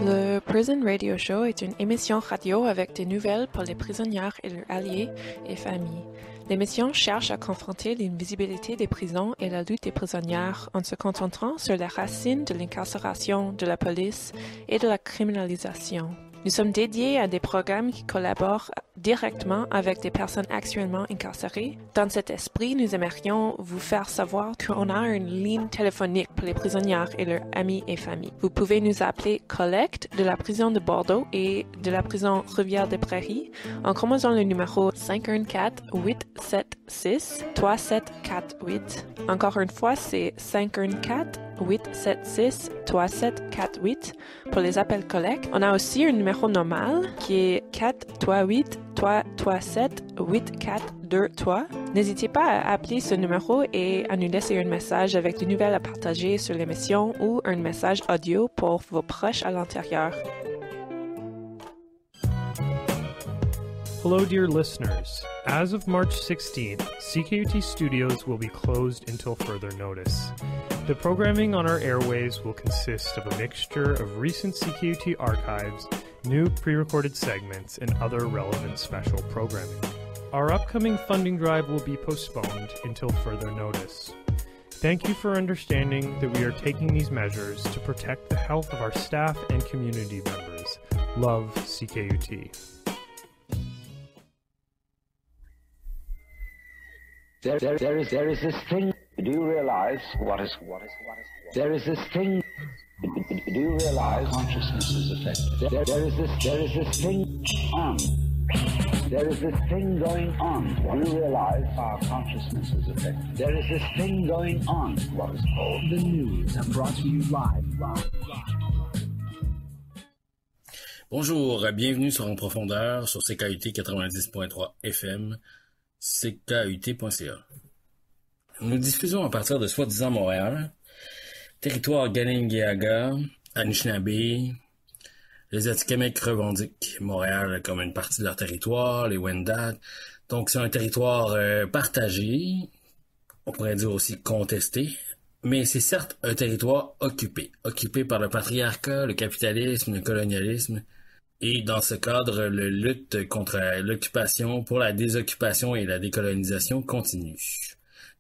Le Prison Radio Show est une émission radio avec des nouvelles pour les prisonniers et leurs alliés et familles. L'émission cherche à confronter l'invisibilité des prisons et la lutte des prisonniers en se concentrant sur les racines de l'incarcération, de la police et de la criminalisation. Nous sommes dédiés à des programmes qui collaborent directement avec des personnes actuellement incarcérées. Dans cet esprit, nous aimerions vous faire savoir qu'on a une ligne téléphonique pour les prisonniers et leurs amis et familles. Vous pouvez nous appeler Collecte de la prison de Bordeaux et de la prison Rivière-des-Prairies en composant le numéro 514-876-3748. Encore une fois, c'est 514-876-3748 pour les appels collecte. On a aussi un numéro normal qui est 438-337-8423. N'hésitez pas à appeler ce numéro et à nous laisser un message avec des nouvelles à partager sur l'émission ou un message audio pour vos proches à l'intérieur. Hello, dear listeners. As of March 16th, CKUT Studios will be closed until further notice. The programming on our airwaves will consist of a mixture of recent CKUT archives, new pre-recorded segments, and other relevant special programming. Our upcoming funding drive will be postponed until further notice. Thank you for understanding that we are taking these measures to protect the health of our staff and community members. Love, CKUT. There is this thing. Do you realize what is? There is this thing. Do you realize consciousness is affected? There is this thing on. There is this thing going on. Do you realize our consciousness is affected? There is this thing going on. What is called the news, brought to you live. Bonjour, bienvenue sur En Profondeur sur CKUT 90.3 FM. CKUT.ca. Nous diffusons à partir de soi-disant Montréal, territoire Galinguéaga, Anishinaabe. Les Atikamekw revendiquent Montréal comme une partie de leur territoire, les Wendat. Donc c'est un territoire partagé, on pourrait dire aussi contesté, mais c'est certes un territoire occupé par le patriarcat, le capitalisme, le colonialisme. Et dans ce cadre, la lutte contre l'occupation, pour la désoccupation et la décolonisation continue.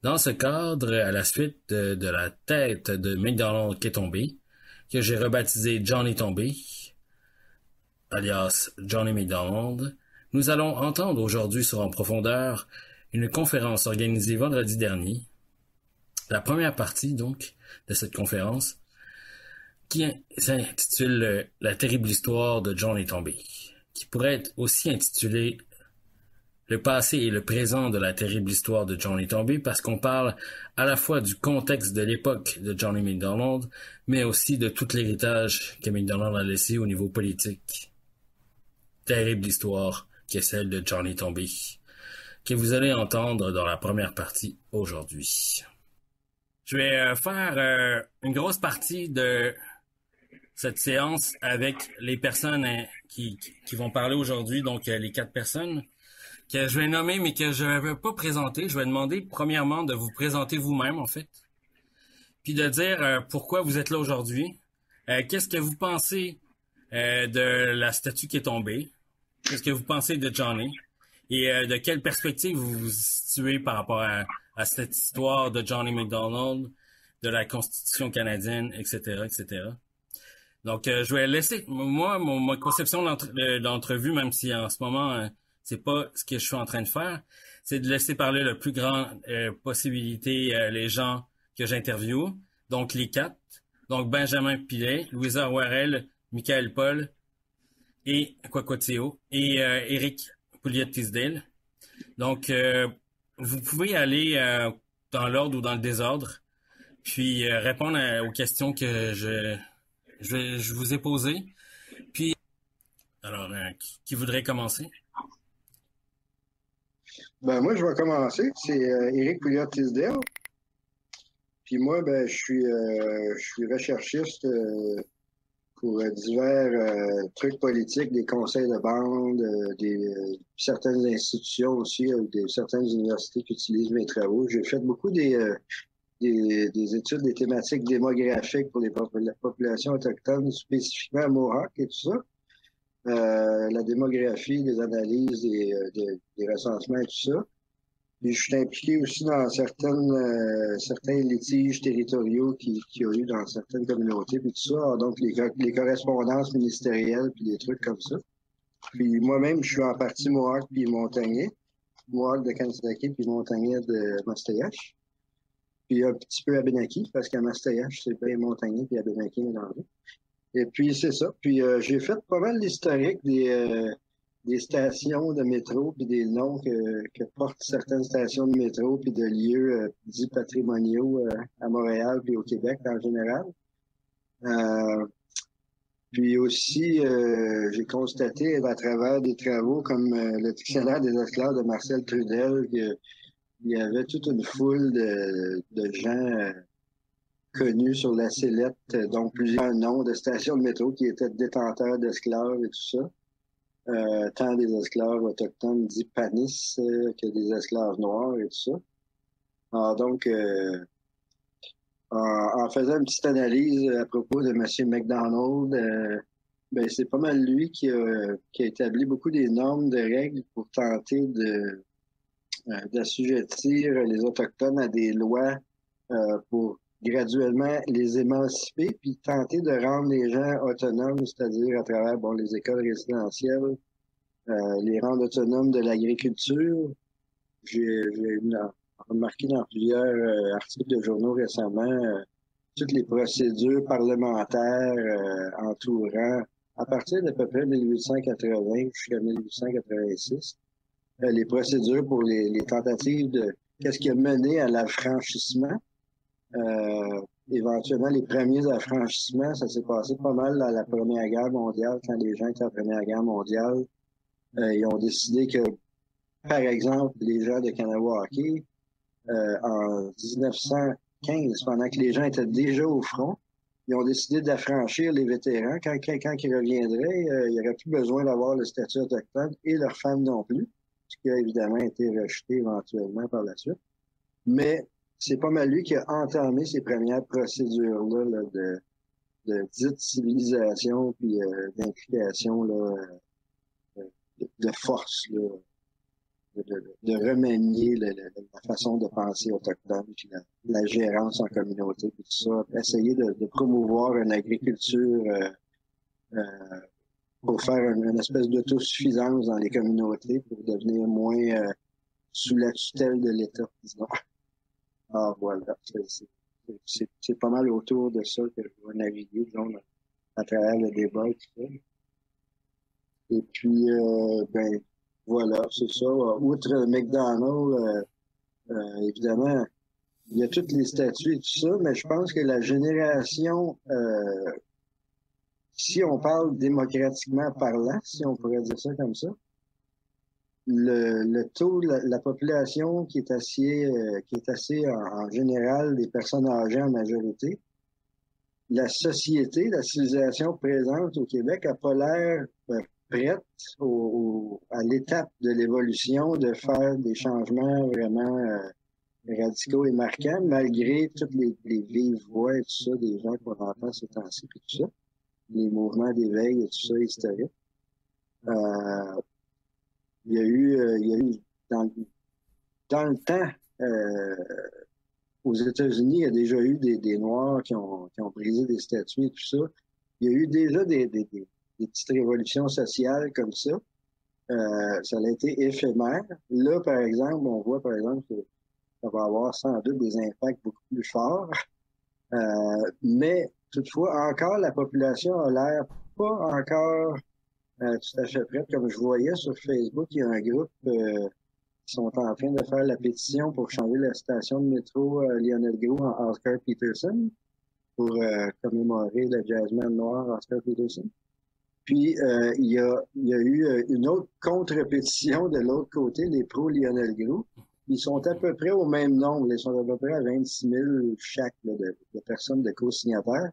Dans ce cadre, à la suite de la tête de McDonald qui est tombée, que j'ai rebaptisé Johnny Tombé, alias Johnny McDonald, nous allons entendre aujourd'hui sur En Profondeur une conférence organisée vendredi dernier. La première partie, donc, de cette conférence, qui s'intitule « La terrible histoire de Johnny Tombé », qui pourrait être aussi intitulé « Le passé et le présent de la terrible histoire de Johnny Tombé » parce qu'on parle à la fois du contexte de l'époque de Johnny McDonald, mais aussi de tout l'héritage que McDonald a laissé au niveau politique. Terrible histoire qui est celle de Johnny Tombé, que vous allez entendre dans la première partie aujourd'hui. Je vais faire une grosse partie de cette séance avec les personnes qui vont parler aujourd'hui, donc les 4 personnes que je vais nommer mais que je ne vais pas présenter. Je vais demander premièrement de vous présenter vous-même en fait, puis de dire pourquoi vous êtes là aujourd'hui, qu'est-ce que vous pensez de la statue qui est tombée, qu'est-ce que vous pensez de Johnny et de quelle perspective vous vous situez par rapport à cette histoire de Johnny McDonald, de la Constitution canadienne, etc., etc. Donc, je vais laisser, moi, ma conception d'entrevue, même si en ce moment, c'est pas ce que je suis en train de faire, c'est de laisser parler le plus grand possibilité les gens que j'interviewe, donc les 4, donc Benjamin Pilet, Louisa Warel, Michael Paul et Kwakwatio et Eric Pouliot-Tisdale. Donc, vous pouvez aller dans l'ordre ou dans le désordre, puis répondre aux questions que je vous ai posées. Puis, alors, qui voudrait commencer? Ben moi, je vais commencer. C'est Éric Pouliot-Tisdale. Puis moi, je suis recherchiste pour divers trucs politiques, des conseils de bande, certaines institutions aussi, certaines universités qui utilisent mes travaux. J'ai fait beaucoup des études, des thématiques démographiques pour la population autochtone, spécifiquement à Mohawk et tout ça. La démographie, des analyses, des recensements et tout ça. Puis je suis impliqué aussi dans certains litiges territoriaux qu'il y a eu dans certaines communautés, puis tout ça. Alors, donc, les correspondances ministérielles, puis des trucs comme ça. Puis moi-même, je suis en partie Mohawk puis montagnais. Mohawk de Kansaki puis montagnais de Mastayache. Puis un petit peu Abénaki, parce qu'à Mastayache, c'est bien montagnais puis Abénaki mélangé. Et puis c'est ça. Puis j'ai fait pas mal l'historique des stations de métro puis des noms que portent certaines stations de métro puis de lieux dits patrimoniaux à Montréal puis au Québec en général. Puis aussi, j'ai constaté à travers des travaux comme le dictionnaire des esclaves de Marcel Trudel qu'il y avait toute une foule de gens connus sur la sellette, donc plusieurs noms de stations de métro qui étaient détenteurs d'esclaves et tout ça. Tant des esclaves autochtones dits panis que des esclaves noirs et tout ça. Alors donc, en faisant une petite analyse à propos de M. McDonald, c'est pas mal lui qui a établi beaucoup des normes, de règles pour tenter d'assujettir les Autochtones à des lois pour graduellement les émanciper, puis tenter de rendre les gens autonomes, c'est-à-dire à travers les écoles résidentielles, les rendre autonomes de l'agriculture. J'ai remarqué dans plusieurs articles de journaux récemment toutes les procédures parlementaires entourant, à partir d'à peu près 1880 jusqu'à 1886, les procédures pour les tentatives de qu'est-ce qui a mené à l'affranchissement. Éventuellement, les premiers affranchissements, ça s'est passé pas mal à la Première Guerre mondiale, quand les gens étaient à la Première Guerre mondiale. Ils ont décidé que, par exemple, les gens de Kanawake, en 1915, pendant que les gens étaient déjà au front, ils ont décidé d'affranchir les vétérans. Quand ils reviendraient, il n'y aurait plus besoin d'avoir le statut autochtone et leurs femmes non plus, ce qui a évidemment été rejeté éventuellement par la suite. Mais c'est pas mal lui qui a entamé ces premières procédures-là là, de dite civilisation puis d'implication de force, là, de remanier la façon de penser autochtone, puis la gérance en communauté, puis tout ça, essayer de promouvoir une agriculture pour faire une espèce d'autosuffisance dans les communautés pour devenir moins sous la tutelle de l'État, disons. Ah, voilà. C'est pas mal autour de ça que je vais naviguer, disons, à travers le débat et tout ça. Et puis, voilà, c'est ça. Outre McDonald, évidemment, il y a toutes les statuts et tout ça, mais je pense que la génération, si on parle démocratiquement parlant, si on pourrait dire ça comme ça, le taux, la population qui est assez en général des personnes âgées en majorité, la société, la civilisation présente au Québec n'a pas l'air prête à l'étape de l'évolution de faire des changements vraiment radicaux et marquants, malgré toutes les vives voix et tout ça des gens qu'on entend ces temps-ci et tout ça, les mouvements d'éveil et tout ça historique. Il y a eu dans le temps, aux États-Unis, il y a déjà eu des Noirs qui ont brisé des statues et tout ça. Il y a eu déjà des petites révolutions sociales comme ça. Ça a été éphémère. Là, par exemple, on voit, par exemple, que ça va avoir sans doute des impacts beaucoup plus forts. Mais toutefois, encore, la population a l'air pas encore tout à fait prête. Comme je voyais sur Facebook, il y a un groupe qui sont en train de faire la pétition pour changer la station de métro Lionel Groulx en Oscar Peterson pour commémorer le jazzman noir Oscar Peterson. Puis, il y a eu une autre contre-pétition de l'autre côté, les pro-Lionel Groulx. Ils sont à peu près au même nombre. Ils sont à peu près à 26 000 chaque là, de personnes de co-signataires.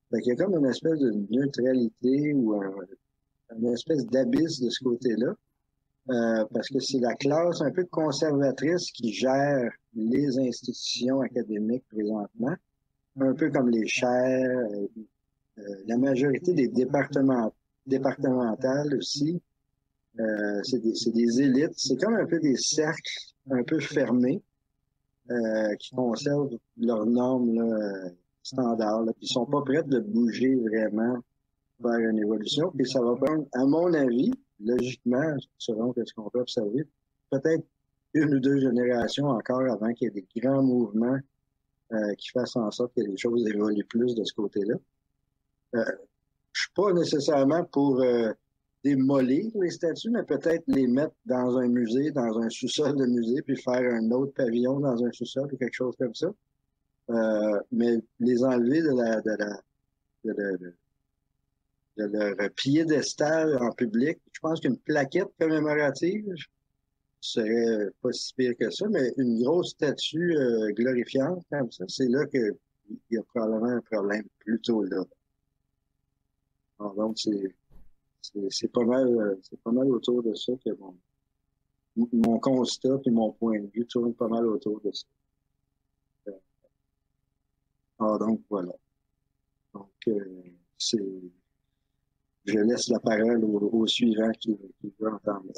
Fait qu'il y a comme une espèce de neutralité ou une espèce d'abysse de ce côté-là. Parce que c'est la classe un peu conservatrice qui gère les institutions académiques présentement, un peu comme les chaires, la majorité des départementales aussi. C'est des élites, c'est comme un peu des cercles un peu fermés qui conservent leurs normes là, standards, là, puis ils sont pas prêts de bouger vraiment vers une évolution. Puis ça va prendre, à mon avis, logiquement, selon ce qu'on peut observer, peut-être une ou deux générations encore avant qu'il y ait des grands mouvements qui fassent en sorte que les choses évoluent plus de ce côté-là. Je suis pas nécessairement pour démolir les statues, mais peut-être les mettre dans un musée, dans un sous-sol de musée, puis faire un autre pavillon dans un sous-sol ou quelque chose comme ça. Mais les enlever de leur piédestal en public. Je pense qu'une plaquette commémorative serait pas si pire que ça, mais une grosse statue glorifiante comme ça, c'est là qu'il y a probablement un problème plutôt là. Alors, donc, c'est pas mal autour de ça que mon constat et mon point de vue tournent pas mal autour de ça. Alors, donc, voilà. Donc, je laisse la parole au suivant qui veut entendre.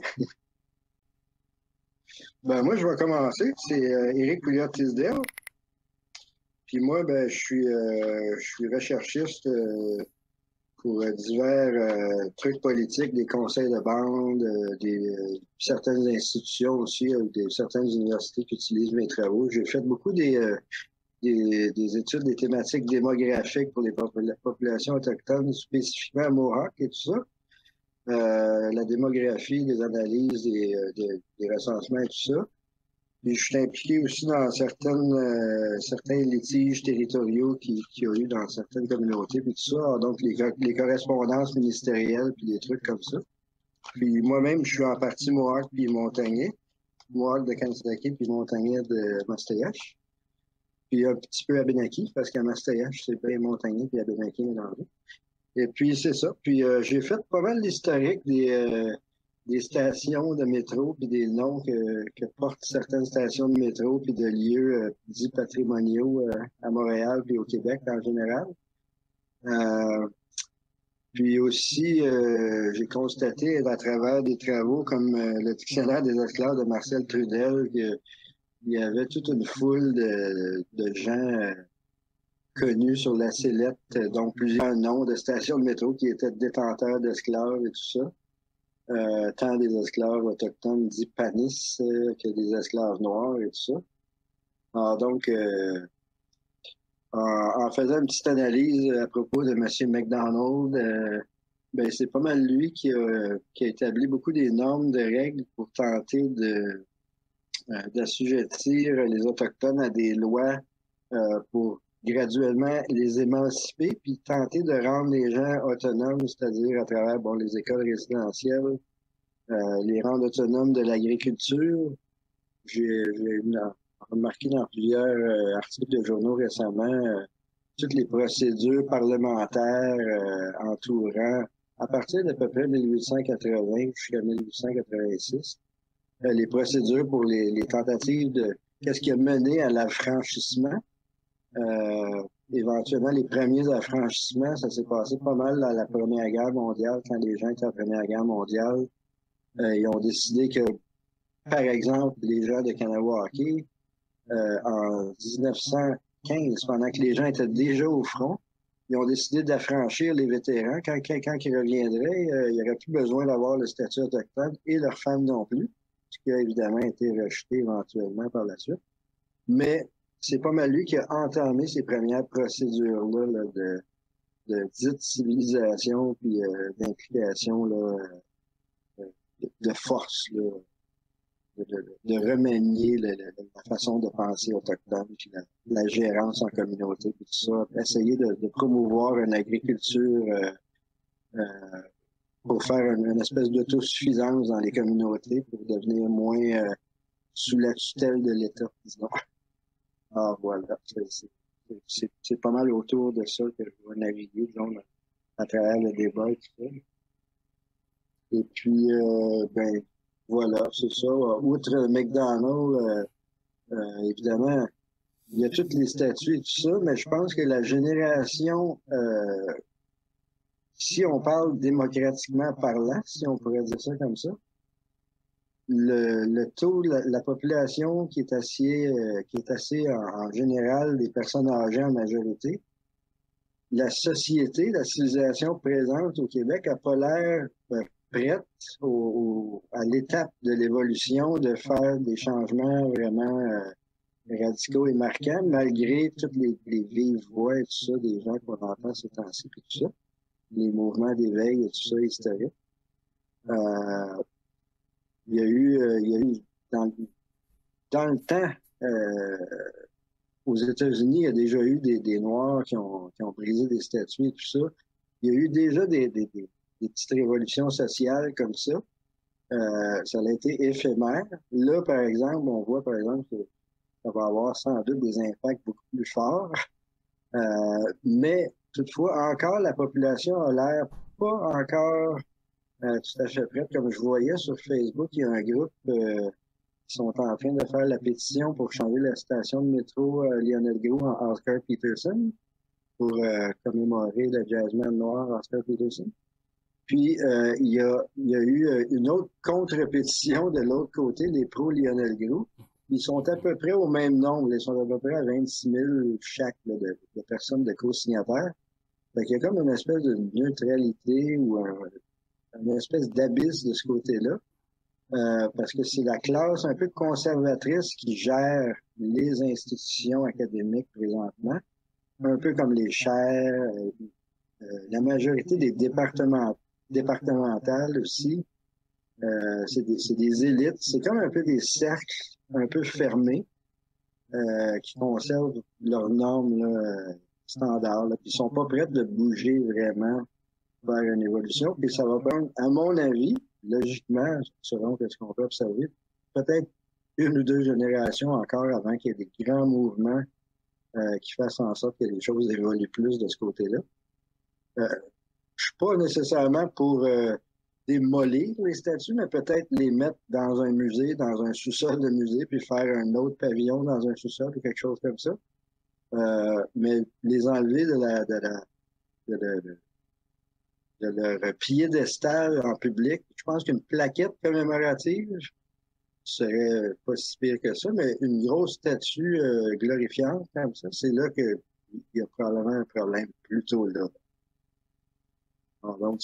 Ben, moi, je vais commencer. C'est Éric Pouliot-Tisdale. Puis moi, ben, je suis recherchiste pour divers trucs politiques, des conseils de bande, certaines institutions aussi, certaines universités qui utilisent mes travaux. J'ai fait beaucoup des études, des thématiques démographiques pour les populations autochtones, spécifiquement à Mohawk et tout ça. La démographie, des analyses, des recensements et tout ça. Puis je suis impliqué aussi dans certains litiges territoriaux qu'il y a eu dans certaines communautés, puis tout ça. Alors, donc, les correspondances ministérielles, puis des trucs comme ça. Puis moi-même, je suis en partie Mohawk puis montagnais. Mohawk de Kansaki puis montagnais de Mastayache. Puis un petit peu Abénaki, parce qu'à Mastayache, c'est bien montagnais puis Abénaki mélangé. Et puis c'est ça. Puis j'ai fait pas mal l'historique des stations de métro puis des noms que portent certaines stations de métro puis de lieux dits patrimoniaux à Montréal puis au Québec en général. Puis aussi, j'ai constaté à travers des travaux comme le dictionnaire des esclaves de Marcel Trudel qu'il y avait toute une foule de gens connus sur la sellette, donc plusieurs noms de stations de métro qui étaient détenteurs d'esclaves et tout ça. Tant des esclaves autochtones dits panis que des esclaves noirs et tout ça. Alors donc, en faisant une petite analyse à propos de M. McDonald, ben c'est pas mal lui qui a établi beaucoup des normes, de règles pour tenter d'assujettir les Autochtones à des lois pour graduellement les émanciper, puis tenter de rendre les gens autonomes, c'est-à-dire à travers les écoles résidentielles, les rendre autonomes de l'agriculture. J'ai remarqué dans plusieurs articles de journaux récemment toutes les procédures parlementaires entourant, à partir d'à peu près 1880 jusqu'à 1886, les procédures pour les tentatives de qu'est-ce qui a mené à l'affranchissement. Éventuellement, les premiers affranchissements, ça s'est passé pas mal dans la Première Guerre mondiale, quand les gens étaient à la Première Guerre mondiale. Ils ont décidé que, par exemple, les gens de Kanawake, en 1915, pendant que les gens étaient déjà au front, ils ont décidé d'affranchir les vétérans. Quand ils reviendraient, il n'y aurait plus besoin d'avoir le statut autochtone et leurs femmes non plus, ce qui a évidemment été rejeté éventuellement par la suite. Mais c'est pas mal lui qui a entamé ces premières procédures-là là, de dite civilisation puis d'implication là, de force, là, de remanier la façon de penser autochtone, puis la gérance en communauté, puis tout ça, essayer de promouvoir une agriculture pour faire une espèce d'autosuffisance dans les communautés, pour devenir moins sous la tutelle de l'État, disons. Ah, voilà. C'est pas mal autour de ça que je vais naviguer, disons, à travers le débat et tout ça. Et puis, ben, voilà, c'est ça. Outre McDonald's, évidemment, il y a toutes les statuts et tout ça, mais je pense que la génération, si on parle démocratiquement parlant, si on pourrait dire ça comme ça, le taux, la population qui est assez en général des personnes âgées en majorité, la société, la civilisation présente au Québec n'a pas l'air prête à l'étape de l'évolution de faire des changements vraiment radicaux et marquants, malgré toutes les vives voix et tout ça des gens qu'on entend ces temps-ci et tout ça, les mouvements d'éveil et tout ça historique. Il y a eu dans le temps, aux États-Unis, il y a déjà eu des Noirs qui ont brisé des statues et tout ça. Il y a eu déjà des petites révolutions sociales comme ça. Ça a été éphémère. Là, par exemple, on voit, par exemple, que ça va avoir sans doute des impacts beaucoup plus forts. Mais toutefois, encore, la population a l'air pas encore tout à fait prête. Comme je voyais sur Facebook, il y a un groupe qui sont en train de faire la pétition pour changer la station de métro Lionel Groulx en Oscar Peterson pour commémorer le jazzman noir Oscar Peterson. Puis, il y a eu une autre contre-pétition de l'autre côté, les pro-Lionel Groulx. Ils sont à peu près au même nombre. Ils sont à peu près à 26 000 chaque là, de personnes de co-signataires. Fait qu'il y a comme une espèce de neutralité ou une espèce d'abysse de ce côté-là. Parce que c'est la classe un peu conservatrice qui gère les institutions académiques présentement. Un peu comme les chaires, la majorité des départementales aussi. C'est des élites. C'est comme un peu des cercles un peu fermés qui conservent leurs normes là, standards. Là, puis ils sont pas prêts de bouger vraiment vers une évolution. Puis ça va prendre, à mon avis, logiquement, selon ce qu'on peut observer, peut-être une ou deux générations encore avant qu'il y ait des grands mouvements qui fassent en sorte que les choses évoluent plus de ce côté-là. Je suis pas nécessairement pour démolir les statues, mais peut-être les mettre dans un musée, dans un sous-sol de musée, puis faire un autre pavillon dans un sous-sol ou quelque chose comme ça. Mais les enlever de leur piédestal en public, je pense qu'une plaquette commémorative serait pas si pire que ça, mais une grosse statue glorifiante comme ça, c'est là qu'il y a probablement un problème plutôt là. Alors, donc,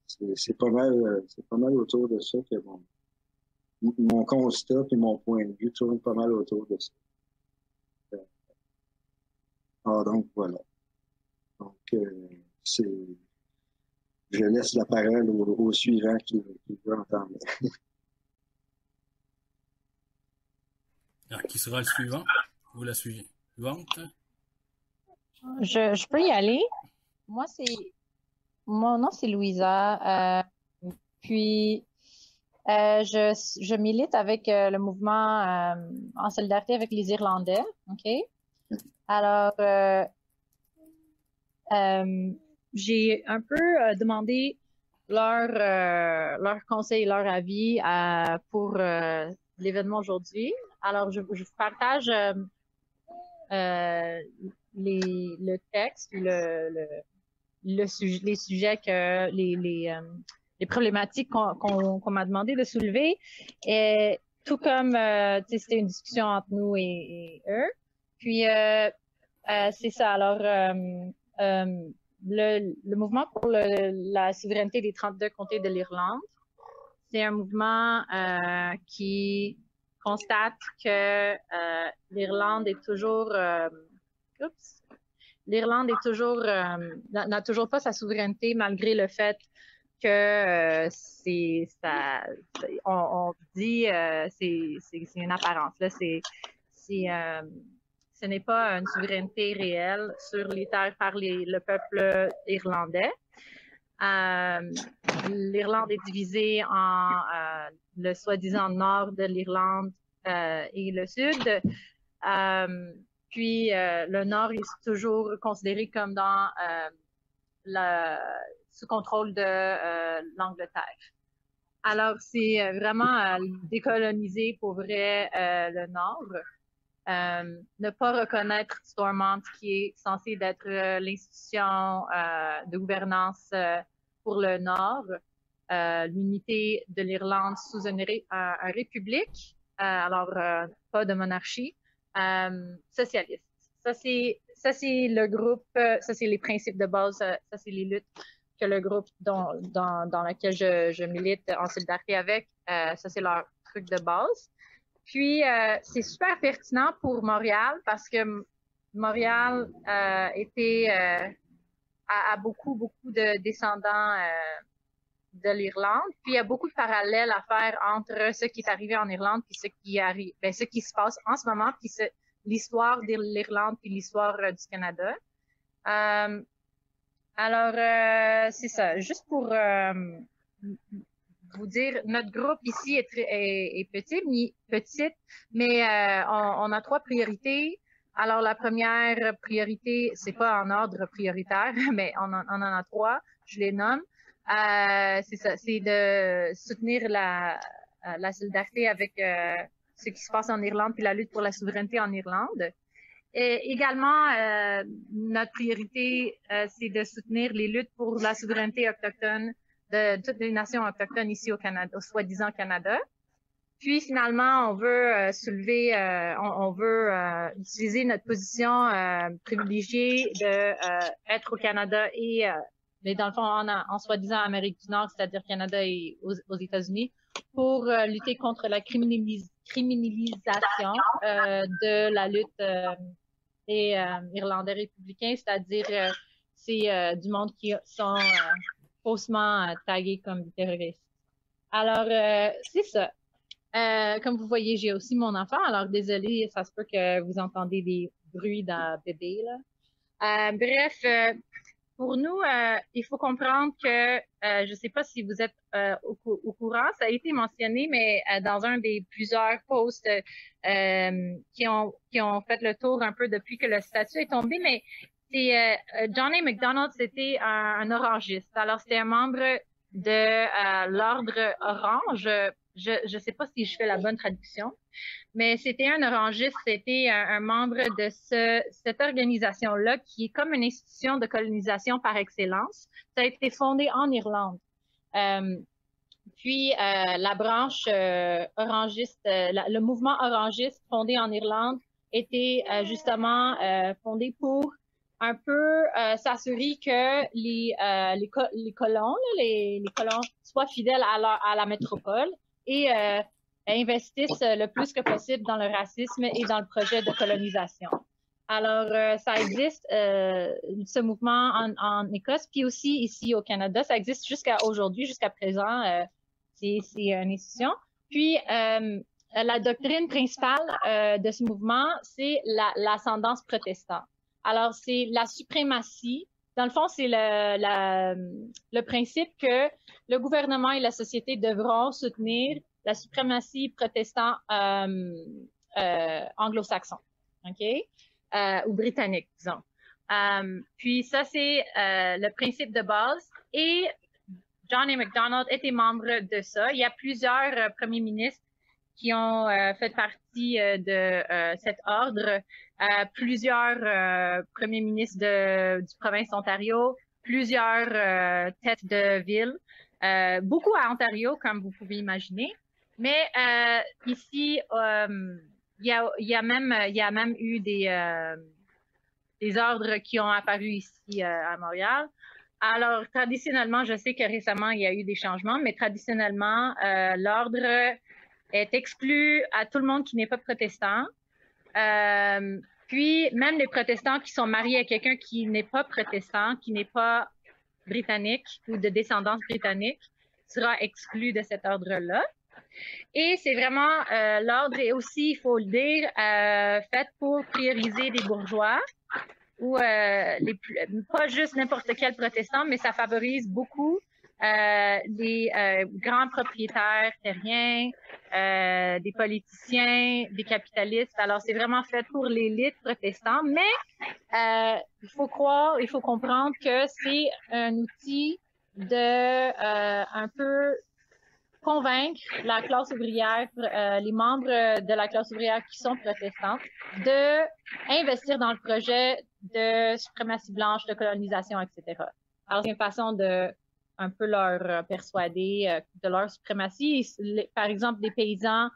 c'est pas mal autour de ça que mon constat et mon point de vue tournent pas mal autour de ça. Alors, donc, voilà. Donc, je laisse la parole au suivant qui veut entendre. Alors, qui sera le suivant? Ou la suivante? Je peux y aller. Mon nom, c'est Louisa. Puis, je milite avec le mouvement en solidarité avec les Irlandais. OK? Alors, j'ai un peu demandé leur conseil, leur avis pour l'événement aujourd'hui. Alors, je vous partage le texte, les sujets que les problématiques qu'on m'a demandé de soulever. Et tout comme c'était une discussion entre nous et eux. Puis c'est ça. Alors le mouvement pour la souveraineté des 32 comtés de l'Irlande, c'est un mouvement qui constate que l'Irlande est toujours n'a toujours pas sa souveraineté malgré le fait que on dit c'est une apparence là, ce n'est pas une souveraineté réelle sur les terres par le peuple irlandais. L'Irlande est divisée en le soi-disant nord de l'Irlande et le sud. Puis le nord est toujours considéré comme dans sous contrôle de l'Angleterre. Alors, c'est vraiment décoloniser pour vrai le nord. Ne pas reconnaître Stormont, qui est censé être l'institution de gouvernance pour le Nord, l'unité de l'Irlande sous une république, alors pas de monarchie, socialiste. Ça, c'est le groupe, ça, c'est les principes de base, ça, c'est les luttes que le groupe dans lequel je milite en solidarité avec, ça, c'est leur truc de base. Puis, c'est super pertinent pour Montréal parce que Montréal a beaucoup de descendants de l'Irlande. Puis, il y a beaucoup de parallèles à faire entre ce qui est arrivé en Irlande puis ce qui se passe en ce moment, puis l'histoire de l'Irlande puis l'histoire du Canada. Alors, c'est ça. Juste pour vous dire, notre groupe ici est petite, mais on a 3 priorités. Alors, la première priorité, c'est pas en ordre prioritaire, mais on en a 3. Je les nomme. C'est ça, c'est de soutenir la solidarité avec ce qui se passe en Irlande puis la lutte pour la souveraineté en Irlande. Et également, notre priorité, c'est de soutenir les luttes pour la souveraineté autochtone de toutes les nations autochtones ici au Canada, au soi-disant Canada. Puis finalement, on veut on veut utiliser notre position privilégiée de être au Canada et mais dans le fond en soi-disant Amérique du Nord, c'est-à-dire Canada et aux États-Unis, pour lutter contre la criminalisation de la lutte des Irlandais républicains, c'est-à-dire c'est du monde qui sont faussement tagués comme des terroristes. Alors, c'est ça. Comme vous voyez, j'ai aussi mon enfant, alors désolé, ça se peut que vous entendez des bruits d'un bébé, là. Bref, pour nous, il faut comprendre que, je ne sais pas si vous êtes au courant, ça a été mentionné, mais dans un des plusieurs posts qui ont fait le tour un peu depuis que le statut est tombé, mais c'est John A. Macdonald, c'était un orangiste. Alors, c'était un membre de l'ordre orange. Je sais pas si je fais la bonne traduction, mais c'était un orangiste, c'était un membre de cette organisation-là qui est comme une institution de colonisation par excellence. Ça a été fondé en Irlande. Puis la branche orangiste, le mouvement orangiste fondé en Irlande était justement fondé pour un peu s'assurer que les colons, les colons soient fidèles à la métropole et investissent le plus que possible dans le racisme et dans le projet de colonisation. Alors, ça existe, ce mouvement en Écosse, puis aussi ici au Canada, ça existe jusqu'à aujourd'hui, jusqu'à présent, c'est une institution. Puis, la doctrine principale de ce mouvement, c'est l'ascendance protestante. Alors, c'est la suprématie. Dans le fond, c'est le principe que le gouvernement et la société devront soutenir la suprématie protestante anglo-saxon, OK? Ou britannique, disons. Puis ça, c'est le principe de base. Et John A. Macdonald était membre de ça. Il y a plusieurs premiers ministres qui ont fait partie de cet ordre. Plusieurs premiers ministres du province d'Ontario, plusieurs têtes de ville, beaucoup à Ontario, comme vous pouvez imaginer. Mais ici, il y a même eu des ordres qui ont apparu ici à Montréal. Alors, traditionnellement, je sais que récemment, il y a eu des changements, mais traditionnellement, l'ordre est exclu à tout le monde qui n'est pas protestant. Puis, même les protestants qui sont mariés à quelqu'un qui n'est pas protestant, qui n'est pas britannique ou de descendance britannique, sera exclu de cet ordre-là. Et c'est vraiment l'ordre est aussi, il faut le dire, fait pour prioriser les bourgeois pas juste n'importe quel protestant, mais ça favorise beaucoup les grands propriétaires terriens, des politiciens, des capitalistes. Alors, c'est vraiment fait pour l'élite protestante, mais il faut comprendre que c'est un outil de un peu convaincre la classe ouvrière, les membres de la classe ouvrière qui sont protestantes, de investir dans le projet de suprématie blanche, de colonisation, etc. Alors, c'est une façon de un peu leur persuader de leur suprématie. Par exemple, des paysans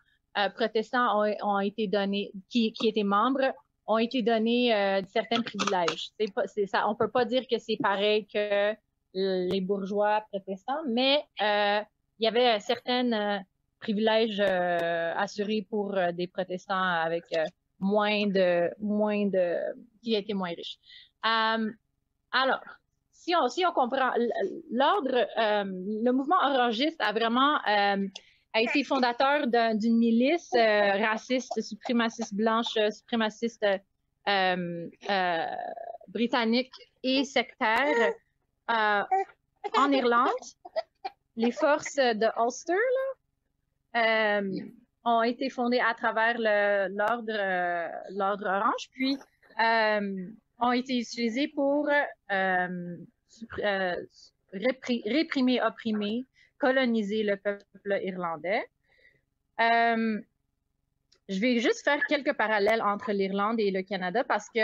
protestants ont été donnés, qui étaient membres, ont été donnés certains privilèges. Ça, on peut pas dire que c'est pareil que les bourgeois protestants, mais il y avait certains privilèges assurés pour des protestants avec qui étaient moins riches. Alors, si on comprend l'ordre, le mouvement orangiste a vraiment a été fondateur d'une milice raciste, suprémaciste blanche, suprémaciste britannique et sectaire en Irlande. Les forces de Ulster ont été fondées à travers l'ordre orange, puis ont été utilisées pour réprimer, opprimer, coloniser le peuple irlandais. Je vais juste faire quelques parallèles entre l'Irlande et le Canada parce que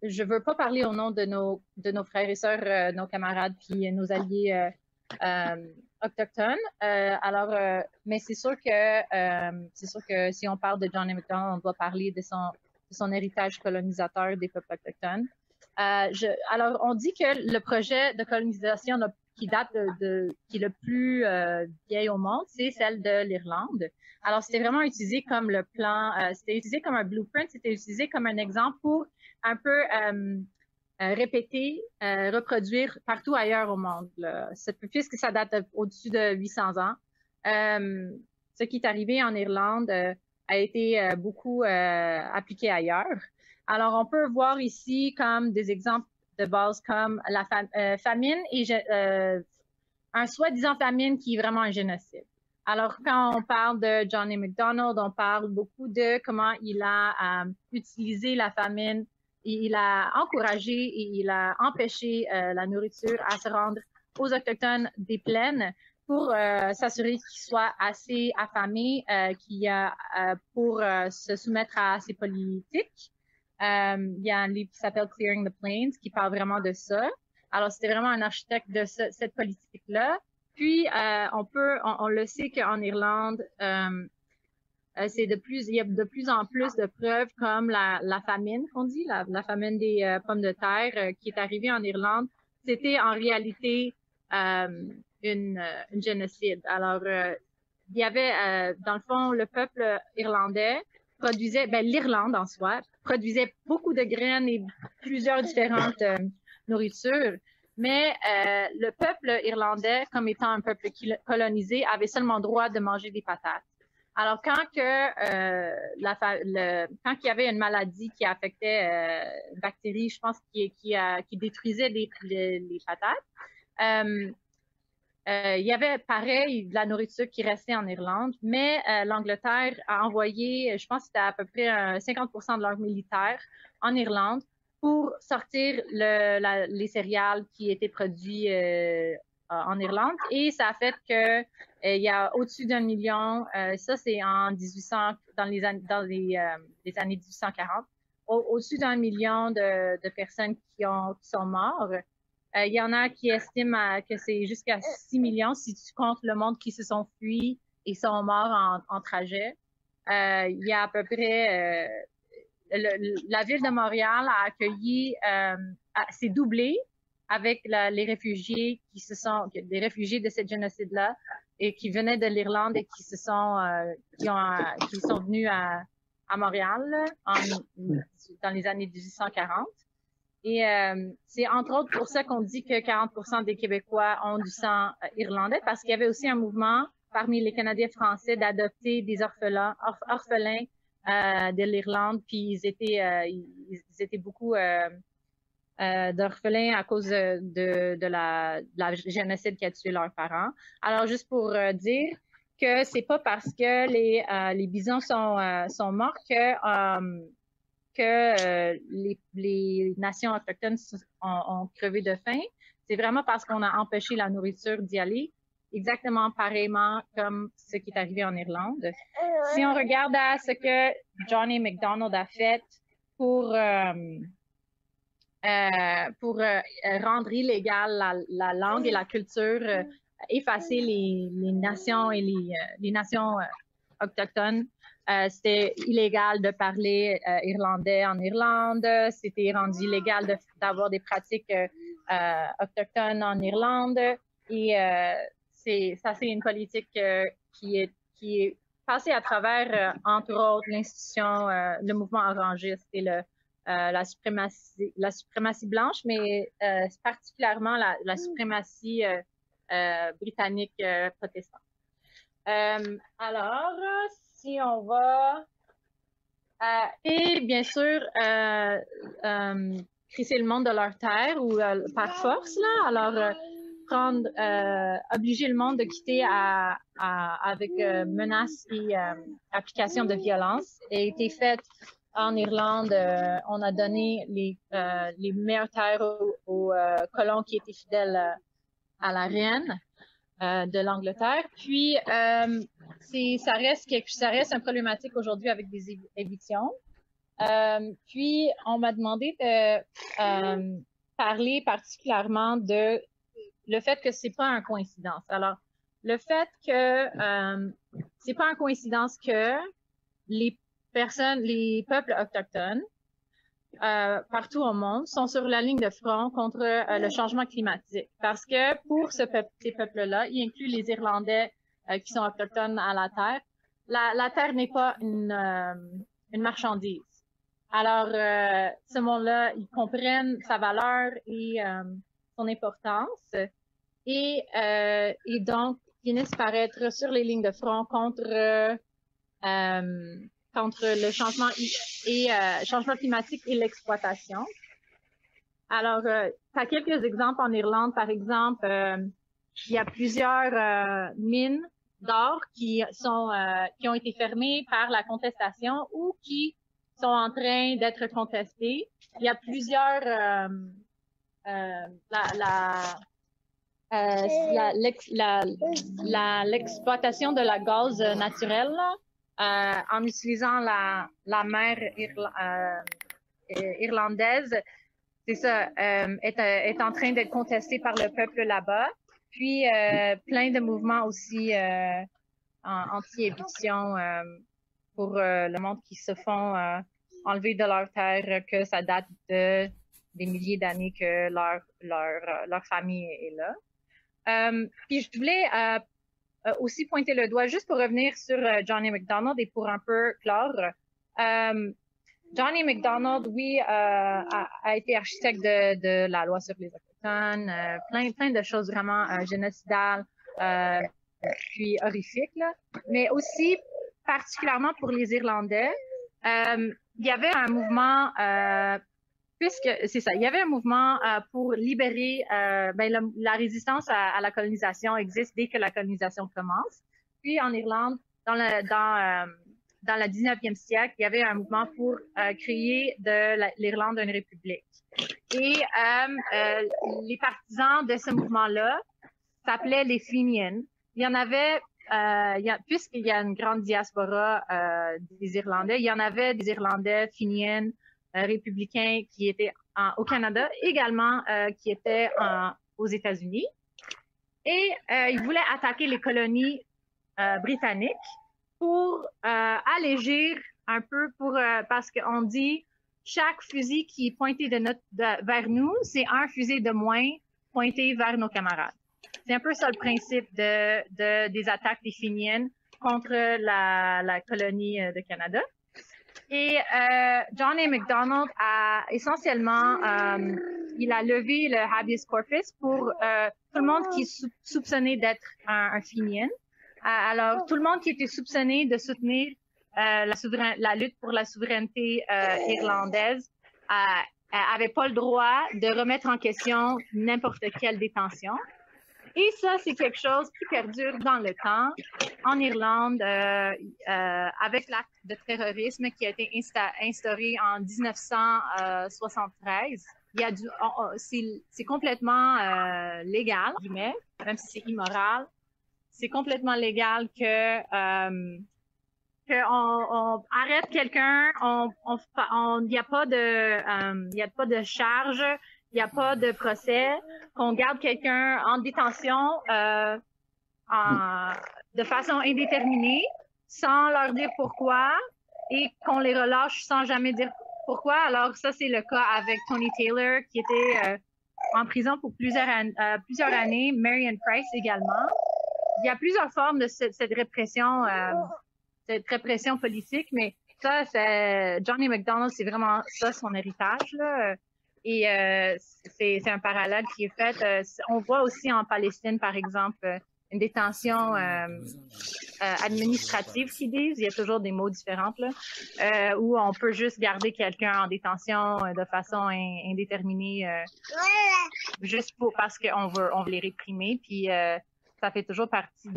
je veux pas parler au nom de nos frères et sœurs, nos camarades puis nos alliés autochtones. Mais c'est sûr que si on parle de John A. Macdonald, on doit parler de son héritage colonisateur des peuples autochtones. Alors, on dit que le projet de colonisation qui est le plus vieil au monde, c'est celle de l'Irlande. Alors, c'était vraiment utilisé comme le plan, c'était utilisé comme un blueprint, c'était utilisé comme un exemple pour un peu répéter, reproduire partout ailleurs au monde. Puisque ça date au-dessus de 800 ans. Ce qui est arrivé en Irlande a été beaucoup appliqué ailleurs. Alors, on peut voir ici comme des exemples de base comme la famine et un soi-disant famine qui est vraiment un génocide. Alors, quand on parle de John A. Macdonald, on parle beaucoup de comment il a utilisé la famine, il a encouragé et il a empêché la nourriture à se rendre aux Autochtones des plaines pour s'assurer qu'ils soient assez affamés pour se soumettre à ses politiques. Il y a un livre qui s'appelle Clearing the Plains qui parle vraiment de ça. Alors, c'était vraiment un architecte de cette politique-là. Puis, on le sait qu'en Irlande, il y a de plus en plus de preuves comme la famine, qu'on dit, la famine des pommes de terre qui est arrivée en Irlande. C'était en réalité une génocide. Alors, il y avait, dans le fond, le peuple irlandais produisait, l'Irlande en soi, produisait beaucoup de graines et plusieurs différentes nourritures. Mais le peuple irlandais, comme étant un peuple colonisé, avait seulement le droit de manger des patates. Alors, quand il y avait une maladie qui affectait une bactérie, je pense, qui détruisait les patates, il y avait pareil de la nourriture qui restait en Irlande, mais l'Angleterre a envoyé, je pense que c'était à peu près 50% de leurs militaires en Irlande pour sortir les céréales qui étaient produits en Irlande. Et ça a fait que il y a au-dessus d'1 million, ça c'est en 1800, dans les années 1840, au-dessus d'1 million de personnes qui sont mortes. Il y en a qui estiment que c'est jusqu'à 6 millions si tu comptes le monde qui se sont fuis et sont morts en trajet. Il y a à peu près... la ville de Montréal a accueilli... s'est doublé avec les réfugiés des réfugiés de ce génocide-là et qui venaient de l'Irlande et qui sont venus à Montréal dans les années 1840. Et c'est entre autres pour ça qu'on dit que 40% des Québécois ont du sang irlandais, parce qu'il y avait aussi un mouvement parmi les Canadiens français d'adopter des orphelins de l'Irlande, puis ils étaient beaucoup d'orphelins à cause de la génocide qui a tué leurs parents. Alors, juste pour dire que c'est pas parce que les bisons sont morts que les nations autochtones ont crevé de faim. C'est vraiment parce qu'on a empêché la nourriture d'y aller, exactement pareillement comme ce qui est arrivé en Irlande. Si on regarde à ce que John A. Macdonald a fait pour rendre illégale la langue et la culture, effacer les nations et les nations autochtones. C'était illégal de parler irlandais en Irlande. C'était rendu illégal d'avoir des pratiques autochtones en Irlande. Et c'est une politique qui est passée à travers, entre autres, l'institution, le mouvement orangiste et la suprématie blanche, mais particulièrement la suprématie britannique protestante. Alors, si on va... et bien sûr, crisser le monde de leur terre ou par force, là. Alors, obliger le monde de quitter avec menaces et application de violence a été faite en Irlande. On a donné les meilleures terres aux colons qui étaient fidèles à la reine de l'Angleterre. Puis, ça reste un problématique aujourd'hui avec des évictions. Puis, on m'a demandé de parler particulièrement de le fait que c'est pas une coïncidence. Alors, le fait que c'est pas une coïncidence que les peuples autochtones partout au monde sont sur la ligne de front contre le changement climatique. Parce que pour ces peuples-là, y inclut les Irlandais qui sont autochtones à la terre, la terre n'est pas une marchandise. Alors, ce monde-là, ils comprennent sa valeur et son importance et donc finissent par être sur les lignes de front contre le changement changement climatique et l'exploitation. Alors, tu as quelques exemples en Irlande. Par exemple, il y a plusieurs mines d'or qui ont été fermées par la contestation ou qui sont en train d'être contestées. Il y a plusieurs l'exploitation de la gaz naturelle en utilisant la mer irlandaise, c'est ça, est en train d'être contestée par le peuple là-bas. Puis plein de mouvements aussi anti-éviction pour le monde qui se font enlever de leur terre, que ça date de des milliers d'années que leur famille est là. Puis je voulais aussi pointer le doigt, juste pour revenir sur John A. Macdonald et pour un peu clore. John A. Macdonald, oui, a été architecte de la loi sur les Autochtones, plein de choses vraiment génocidales, puis horrifiques, là. Mais aussi, particulièrement pour les Irlandais, il y avait un mouvement, il y avait un mouvement pour libérer, la résistance à la colonisation existe dès que la colonisation commence. Puis en Irlande, dans le 19e siècle, il y avait un mouvement pour créer de l'Irlande une république. Et les partisans de ce mouvement-là s'appelaient les Fenians. Il y en avait, puisqu'il y a une grande diaspora des Irlandais, il y en avait des Irlandais Fenians républicains qui étaient au Canada, également qui étaient aux États-Unis. Et ils voulaient attaquer les colonies britanniques pour allégir un peu, parce qu'on dit chaque fusil qui est pointé vers nous, c'est un fusil de moins pointé vers nos camarades. C'est un peu ça le principe des attaques des Fenians contre la colonie de Canada. Et John A. Macdonald a essentiellement, il a levé le habeas corpus pour tout le monde qui est soupçonné d'être un Fenian. Alors, tout le monde qui était soupçonné de soutenir la lutte pour la souveraineté irlandaise avait pas le droit de remettre en question n'importe quelle détention. Et ça, c'est quelque chose qui perdure dans le temps. En Irlande, avec l'acte de terrorisme qui a été instauré en 1973, c'est complètement légal, même si c'est immoral. C'est complètement légal que on arrête quelqu'un, il n'y a pas de charge, il n'y a pas de procès, qu'on garde quelqu'un en détention de façon indéterminée, sans leur dire pourquoi, et qu'on les relâche sans jamais dire pourquoi. Alors ça, c'est le cas avec Tony Taylor, qui était en prison pour plusieurs années, Marion Price également. Il y a plusieurs formes de cette répression politique, mais ça, Johnny MacDonald, c'est vraiment ça son héritage, là. Et c'est un parallèle qui est fait. On voit aussi en Palestine, par exemple, une détention administrative, qu'ils disent. Il y a toujours des mots différents, là, où on peut juste garder quelqu'un en détention de façon indéterminée, juste parce qu'on veut les réprimer. Puis ça fait toujours partie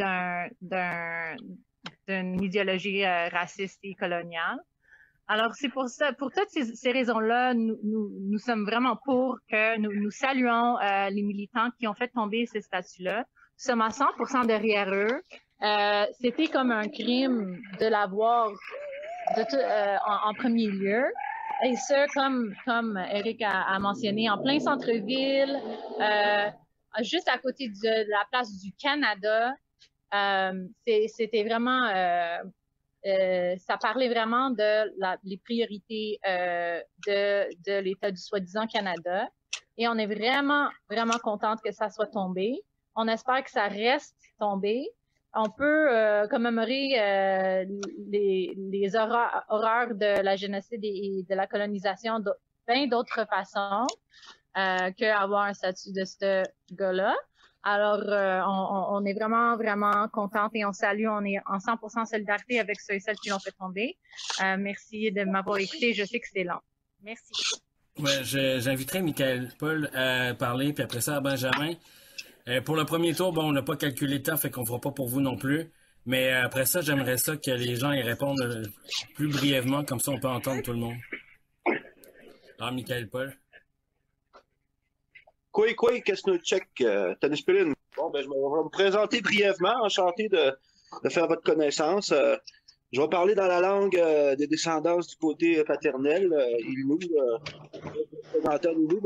d'une idéologie raciste et coloniale. Alors, c'est pour ça, pour toutes ces raisons-là, nous sommes vraiment pour que nous saluons les militants qui ont fait tomber ces statuts-là. Nous sommes à 100% derrière eux. C'était comme un crime de l'avoir en premier lieu. Et ça, comme Eric a mentionné, en plein centre-ville, juste à côté de la place du Canada, c'était vraiment... ça parlait vraiment les priorités de l'État du soi-disant Canada. Et on est vraiment, vraiment contente que ça soit tombé. On espère que ça reste tombé. On peut commémorer les horreurs de la génocide et de la colonisation de bien d'autres façons qu'avoir un statut de ce gars-là. Alors, on est vraiment, vraiment contente et on salue, on est en 100% solidarité avec ceux et celles qui l'ont fait tomber. Merci de m'avoir écouté. Je sais que c'est long. Merci. Ouais, j'inviterai Michael Paul à parler, puis après ça à Benjamin. Pour le premier tour, bon, on n'a pas calculé le temps, fait qu'on ne fera pas pour vous non plus. Mais après ça, j'aimerais ça que les gens y répondent plus brièvement, comme ça on peut entendre tout le monde. Alors, Michael Paul. Quoi, qu'est-ce que nous check, Tanispilin? Bon, ben, je vais me présenter brièvement, enchanté de faire votre connaissance. Je vais parler dans la langue des descendances du côté paternel. Ilnou, présenter Ilnou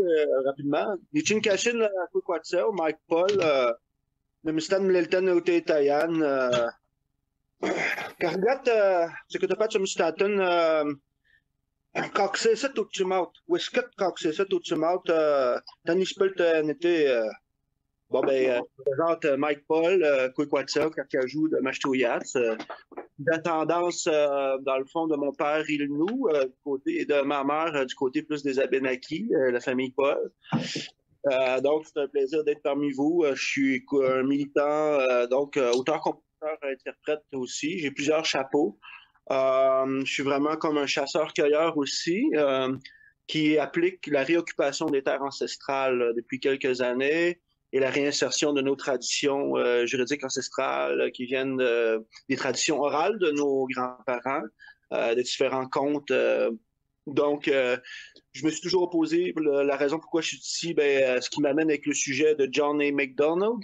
rapidement. Nichin Kashin, Koukwatsew, Mike Paul, Nemistan Mleltan Ote Tayan, Kargat, Secrétaire de Mustatan, Coxessa Tutsumaut, Wiskat Coxessa Tutsumaut, Tanispelt n'était. Bon, ben, je présente Mike Paul, Koukwatsew, Kakajou de Machtouyats, de tendance, dans le fond, de mon père Ilnou, du côté, et de ma mère, du côté plus des Abénakis, la famille Paul. Donc, c'est un plaisir d'être parmi vous. Je suis un militant, donc, auteur, compositeur, interprète aussi. J'ai plusieurs chapeaux. Je suis vraiment comme un chasseur-cueilleur aussi, qui applique la réoccupation des terres ancestrales depuis quelques années et la réinsertion de nos traditions juridiques ancestrales qui viennent des traditions orales de nos grands-parents, de différents contes. Donc, je me suis toujours opposé. La raison pourquoi je suis ici, ce qui m'amène avec le sujet de John A. MacDonald,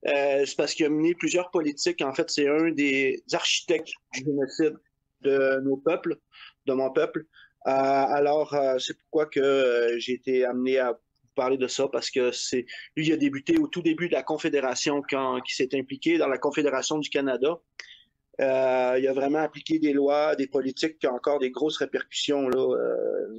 c'est parce qu'il a mené plusieurs politiques. En fait, c'est un des architectes du génocide de nos peuples, de mon peuple. Alors, c'est pourquoi que j'ai été amené à parler de ça, parce que lui, il a débuté au tout début de la Confédération, qui s'est impliqué dans la Confédération du Canada. Il a vraiment appliqué des lois, des politiques qui ont encore des grosses répercussions, là,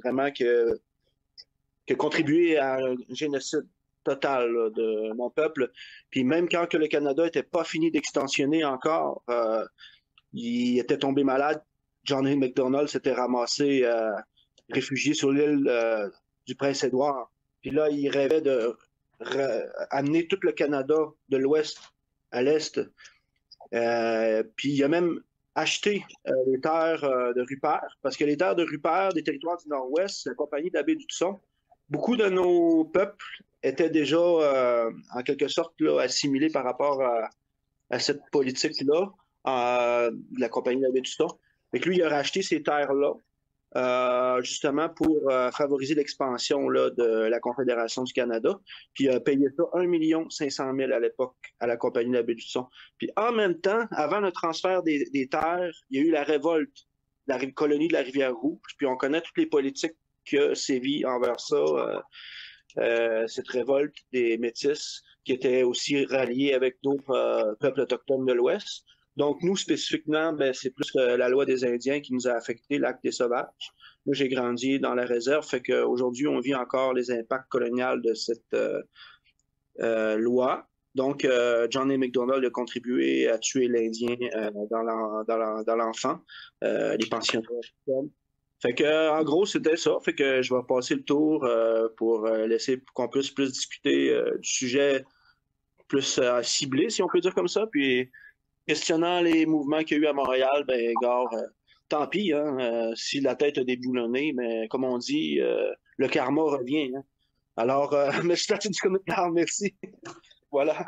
vraiment qui a contribué à un génocide total là, de mon peuple. Puis même quand que le Canada n'était pas fini d'extensionner encore, il était tombé malade. John A. MacDonald s'était ramassé réfugié sur l'île du Prince-Édouard. Puis là, il rêvait de amener tout le Canada de l'ouest à l'est. Puis il a même acheté les terres de Rupert, parce que les terres de Rupert, des territoires du Nord-Ouest, la compagnie de la baie du Luçon, beaucoup de nos peuples étaient déjà, en quelque sorte, là, assimilés par rapport à cette politique-là, de la compagnie de la baie du Luçon. Fait que lui, il a racheté ces terres-là, justement pour favoriser l'expansion là, de la Confédération du Canada. Puis il a payé ça 1 500 000 à l'époque à la compagnie de la baie du Luçon. Puis en même temps, avant le transfert des terres, il y a eu la révolte de la colonie de la Rivière-Rouge. Puis on connaît toutes les politiques qui ont sévi envers ça, cette révolte des Métis qui était aussi ralliée avec d'autres peuples autochtones de l'Ouest. Donc, nous, spécifiquement, ben, c'est plus la loi des Indiens qui nous a affecté, l'acte des Sauvages. Moi, j'ai grandi dans la réserve, fait qu'aujourd'hui, on vit encore les impacts coloniaux de cette loi. Donc, John A. Macdonald a contribué à tuer l'Indien dans l'enfant, les pensionnats. Fait que, en gros, c'était ça. Fait que je vais passer le tour pour laisser qu'on puisse plus discuter du sujet plus ciblé, si on peut dire comme ça. Puis, questionnant les mouvements qu'il y a eu à Montréal, ben, gare, tant pis, hein, si la tête a déboulonné, mais comme on dit, le karma revient. Hein. Alors, mais je suis du commentaire, merci. Voilà.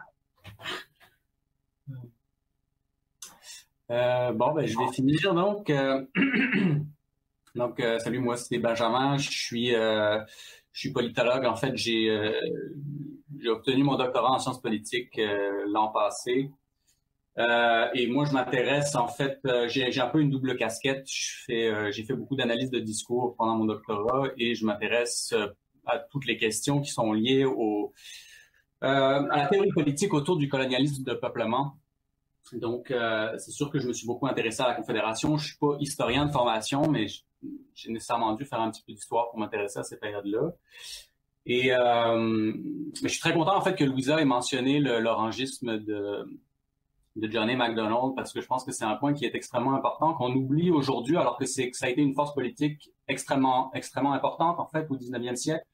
Bon, ben, je vais finir donc. Donc, salut, moi c'est Benjamin. Je suis politologue. En fait, j'ai obtenu mon doctorat en sciences politiques l'an passé. Et moi, je m'intéresse, en fait, j'ai un peu une double casquette. J'ai fait beaucoup d'analyses de discours pendant mon doctorat et je m'intéresse à toutes les questions qui sont liées à la théorie politique autour du colonialisme de peuplement. Donc, c'est sûr que je me suis beaucoup intéressé à la Confédération. Je suis pas historien de formation, mais j'ai nécessairement dû faire un petit peu d'histoire pour m'intéresser à ces périodes-là. Et mais je suis très content, en fait, que Louisa ait mentionné l'orangisme de John A. Macdonald, parce que je pense que c'est un point qui est extrêmement important, qu'on oublie aujourd'hui, alors que ça a été une force politique extrêmement importante, en fait, au 19e siècle,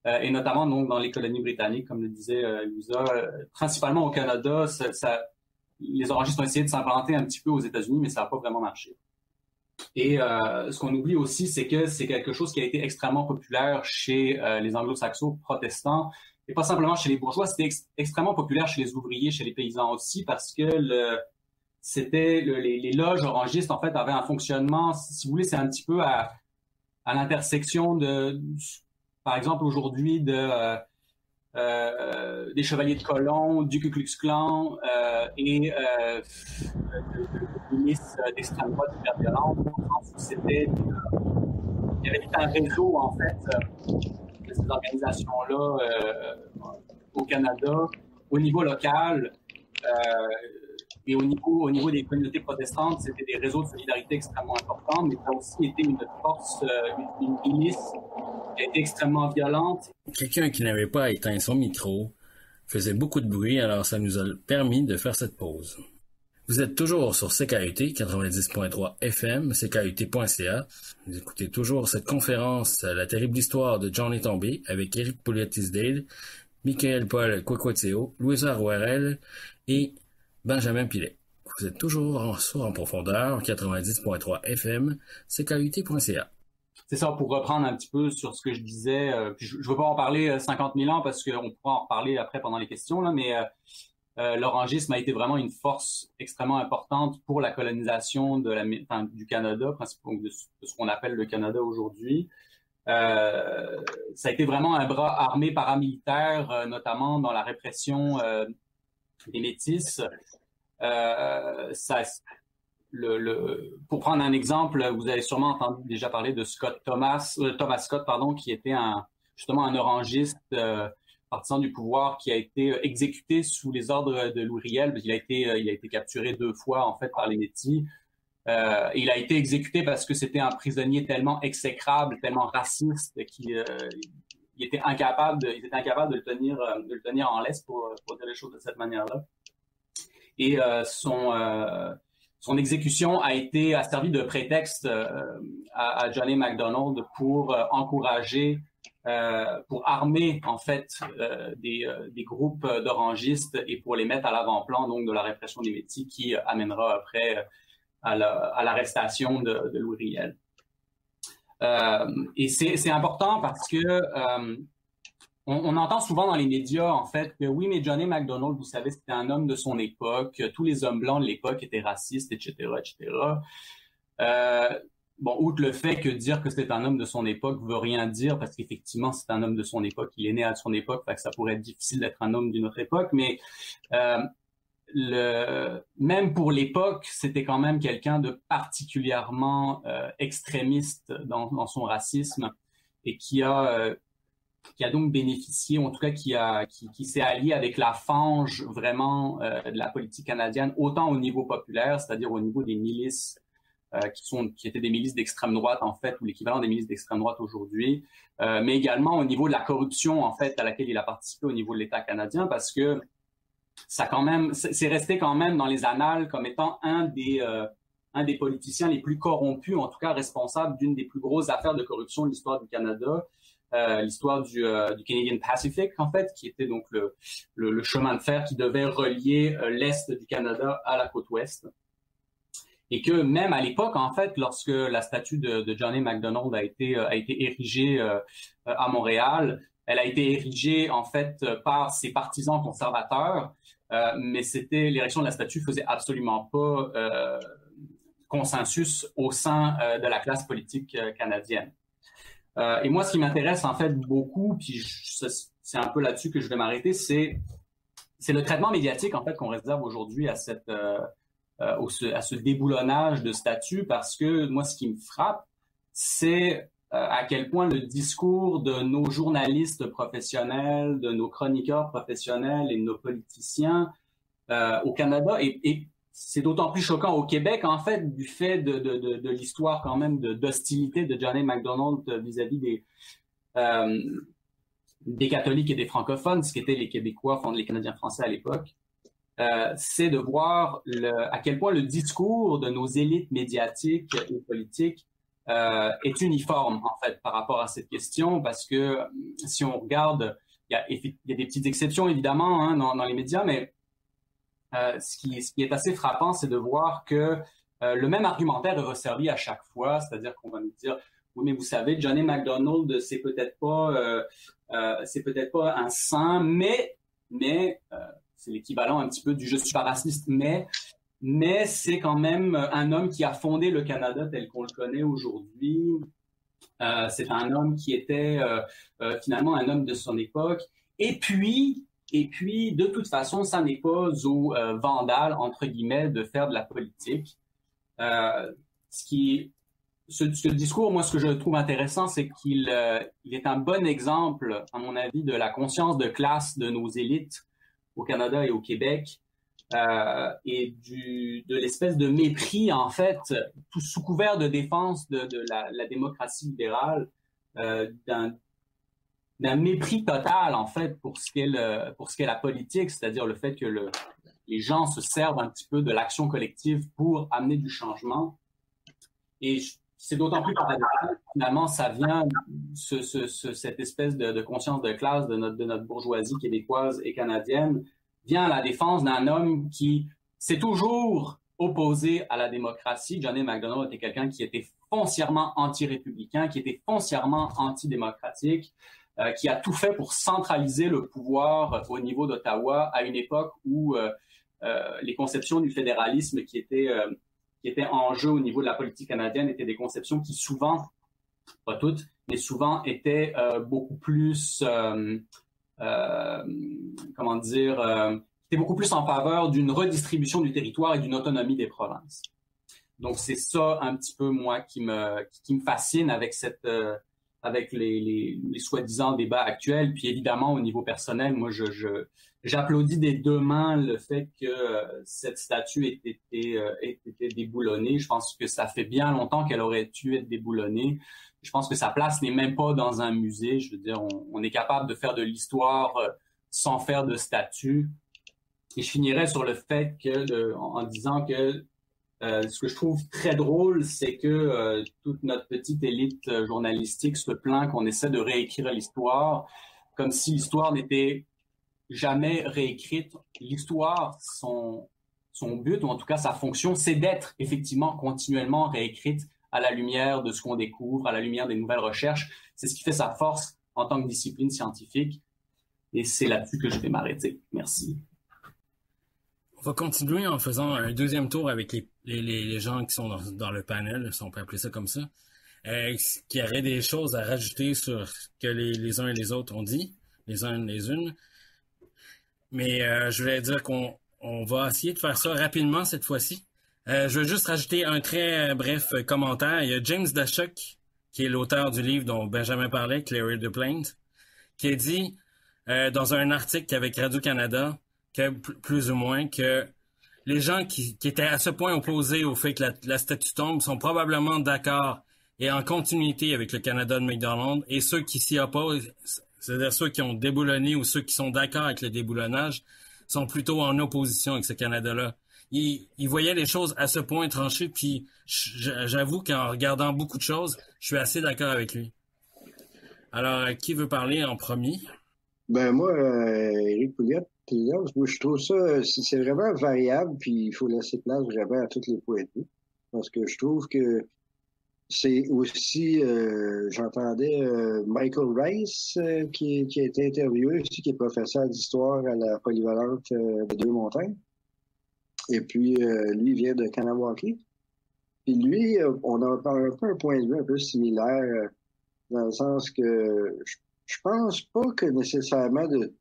et notamment donc dans les colonies britanniques, comme le disait Louisa, principalement au Canada. Les orangistes ont essayé de s'implanter un petit peu aux États-Unis, mais ça n'a pas vraiment marché. Et ce qu'on oublie aussi, c'est que c'est quelque chose qui a été extrêmement populaire chez les anglo-saxons protestants, et pas simplement chez les bourgeois, c'était extrêmement populaire chez les ouvriers, chez les paysans aussi, parce que les loges orangistes, en fait, avaient un fonctionnement, si vous voulez, c'est un petit peu à l'intersection par exemple, aujourd'hui, des chevaliers de colon, du Ku Klux Klan et de milices d'extrême droite hyper violentes. Il y avait un réseau, en fait, de ces organisations-là au Canada, au niveau local et au niveau des communautés protestantes. C'était des réseaux de solidarité extrêmement importants, mais ça a aussi été une force, une milice qui a été extrêmement violente. Quelqu'un qui n'avait pas éteint son micro faisait beaucoup de bruit, alors ça nous a permis de faire cette pause. Vous êtes toujours sur CKUT 90.3 FM, CKUT.ca. Vous écoutez toujours cette conférence La terrible histoire de John A. Tombé avec Éric Pouliot-Tisdale, Michael-Paul Kwakwateo, Louisa Rouerel et Benjamin Pilet. Vous êtes toujours en profondeur 90.3 FM, CKUT.ca. C'est ça, pour reprendre un petit peu sur ce que je disais, puis je ne veux pas en parler 50 000 ans parce qu'on pourra en reparler après pendant les questions, là, mais l'orangisme a été vraiment une force extrêmement importante pour la colonisation du Canada, principalement de ce qu'on appelle le Canada aujourd'hui. Ça a été vraiment un bras armé paramilitaire, notamment dans la répression des Métis. Pour prendre un exemple, vous avez sûrement entendu déjà parler de Thomas Scott, qui était justement un orangiste partisan du pouvoir qui a été exécuté sous les ordres de Louis Riel. Il a été capturé 2 fois en fait par les Métis. Il a été exécuté parce que c'était un prisonnier tellement exécrable, tellement raciste qu'il était incapable de le tenir en laisse pour dire les choses de cette manière-là. Et son exécution a servi de prétexte à John A. Macdonald pour encourager, pour armer en fait des groupes d'orangistes et pour les mettre à l'avant-plan donc de la répression des Métis qui amènera après l'arrestation de Louis Riel. Et c'est important parce que on entend souvent dans les médias, en fait, que oui, mais Johnny MacDonald, vous savez, c'était un homme de son époque, tous les hommes blancs de l'époque étaient racistes, etc., etc. Bon, outre le fait que dire que c'est un homme de son époque veut rien dire, parce qu'effectivement, c'est un homme de son époque, il est né à son époque, fait que ça pourrait être difficile d'être un homme d'une autre époque, mais même pour l'époque, c'était quand même quelqu'un de particulièrement extrémiste dans son racisme et qui a donc bénéficié, en tout cas qui s'est allié avec la fange vraiment de la politique canadienne, autant au niveau populaire, c'est-à-dire au niveau des milices qui étaient des milices d'extrême droite en fait, ou l'équivalent des milices d'extrême droite aujourd'hui, mais également au niveau de la corruption en fait à laquelle il a participé au niveau de l'État canadien, parce que ça quand même, c'est resté quand même dans les annales comme étant un des politiciens les plus corrompus, en tout cas responsable d'une des plus grosses affaires de corruption de l'histoire du Canada. L'histoire du Canadian Pacific, en fait, qui était donc le chemin de fer qui devait relier l'Est du Canada à la côte Ouest. Et que même à l'époque, en fait, lorsque la statue de Johnny MacDonald a été érigée à Montréal, elle a été érigée, en fait, par ses partisans conservateurs, mais l'érection de la statue faisait absolument pas consensus au sein de la classe politique canadienne. Et moi, ce qui m'intéresse en fait beaucoup, puis c'est un peu là-dessus que je vais m'arrêter, c'est le traitement médiatique en fait qu'on réserve aujourd'hui à ce déboulonnage de statut, parce que moi, ce qui me frappe, c'est à quel point le discours de nos journalistes professionnels, de nos chroniqueurs professionnels et de nos politiciens au Canada et c'est d'autant plus choquant au Québec, en fait, du fait de l'histoire quand même d'hostilité de Johnny MacDonald vis-à-vis des catholiques et des francophones, ce qu'étaient les Québécois, les Canadiens français à l'époque. C'est de voir à quel point le discours de nos élites médiatiques et politiques est uniforme, en fait, par rapport à cette question, parce que si on regarde, il y a des petites exceptions, évidemment, hein, dans les médias, mais ce qui est assez frappant, c'est de voir que le même argumentaire est resservi à chaque fois, c'est-à-dire qu'on va nous dire oui, mais vous savez, Johnny MacDonald, c'est peut-être pas un saint, mais c'est l'équivalent un petit peu du je suis pas raciste, mais c'est quand même un homme qui a fondé le Canada tel qu'on le connaît aujourd'hui. C'est un homme qui était finalement un homme de son époque. Et puis, de toute façon, ça n'est pas aux vandales, entre guillemets, de faire de la politique. Ce discours, moi, ce que je trouve intéressant, c'est qu'il est un bon exemple, à mon avis, de la conscience de classe de nos élites au Canada et au Québec, et de l'espèce de mépris, en fait, tout sous couvert de défense de la démocratie libérale, d'un mépris total, en fait, pour ce qu'est la politique, c'est-à-dire le fait que les gens se servent un petit peu de l'action collective pour amener du changement. Et c'est d'autant plus paradoxal, finalement, ça vient, cette espèce de conscience de classe de notre bourgeoisie québécoise et canadienne, vient à la défense d'un homme qui s'est toujours opposé à la démocratie. Johnny MacDonald était quelqu'un qui était foncièrement anti-républicain, qui était foncièrement antidémocratique, qui a tout fait pour centraliser le pouvoir au niveau d'Ottawa à une époque où les conceptions du fédéralisme qui étaient en jeu au niveau de la politique canadienne étaient des conceptions qui souvent, pas toutes, mais souvent étaient beaucoup plus, étaient beaucoup plus en faveur d'une redistribution du territoire et d'une autonomie des provinces. Donc c'est ça un petit peu moi qui me fascine avec avec les soi-disant débats actuels. Puis évidemment, au niveau personnel, moi, j'applaudis des deux mains le fait que cette statue ait été déboulonnée. Je pense que ça fait bien longtemps qu'elle aurait dû être déboulonnée. Je pense que sa place n'est même pas dans un musée. Je veux dire, on est capable de faire de l'histoire sans faire de statue. Et je finirais sur le fait en disant que ce que je trouve très drôle, c'est que toute notre petite élite journalistique se plaint qu'on essaie de réécrire l'histoire, comme si l'histoire n'était jamais réécrite. L'histoire, son son but, ou en tout cas sa fonction, c'est d'être effectivement continuellement réécrite à la lumière de ce qu'on découvre, à la lumière des nouvelles recherches. C'est ce qui fait sa force en tant que discipline scientifique. Et c'est là-dessus que je vais m'arrêter. Merci. On va continuer en faisant un deuxième tour avec les gens qui sont dans le panel, si on peut appeler ça comme ça, qui auraient des choses à rajouter sur ce que les uns et les autres ont dit, les uns et les unes. Mais je voulais dire qu'on va essayer de faire ça rapidement cette fois-ci. Je veux juste rajouter un très bref commentaire. Il y a James Dashok, qui est l'auteur du livre dont Benjamin parlait, Clear the Plains, qui a dit dans un article avec Radio-Canada, que plus ou moins, que les gens qui étaient à ce point opposés au fait que la statue tombe sont probablement d'accord et en continuité avec le Canada de MacDonald, et ceux qui s'y opposent, c'est-à-dire ceux qui ont déboulonné ou ceux qui sont d'accord avec le déboulonnage, sont plutôt en opposition avec ce Canada-là. Il voyait les choses à ce point tranchées, puis j'avoue qu'en regardant beaucoup de choses, je suis assez d'accord avec lui. Alors, qui veut parler en premier? Ben moi, Éric Pouliot, moi, je trouve ça, c'est vraiment variable, puis il faut laisser place vraiment à tous les points de vue. Parce que je trouve que c'est aussi, j'entendais Michael Rice, qui a été interviewé aussi, qui est professeur d'histoire à la polyvalente de Deux-Montagnes. Et puis, lui vient de Kanawaki. Puis lui, on a un peu un point de vue un peu similaire, dans le sens que je pense pas que nécessairement de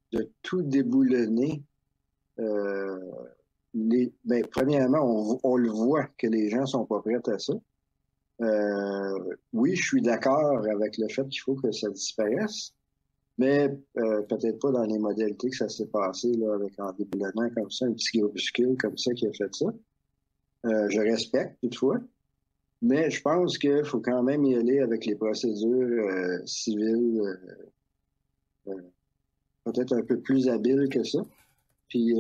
tout déboulonner. Premièrement, on le voit que les gens sont pas prêts à ça. Oui, je suis d'accord avec le fait qu'il faut que ça disparaisse, mais peut-être pas dans les modalités que ça s'est passé là, avec en déboulonnant comme ça, un petit groupuscule comme ça qui a fait ça. Je respecte toutefois, mais je pense qu'il faut quand même y aller avec les procédures civiles peut-être un peu plus habiles que ça. Puis,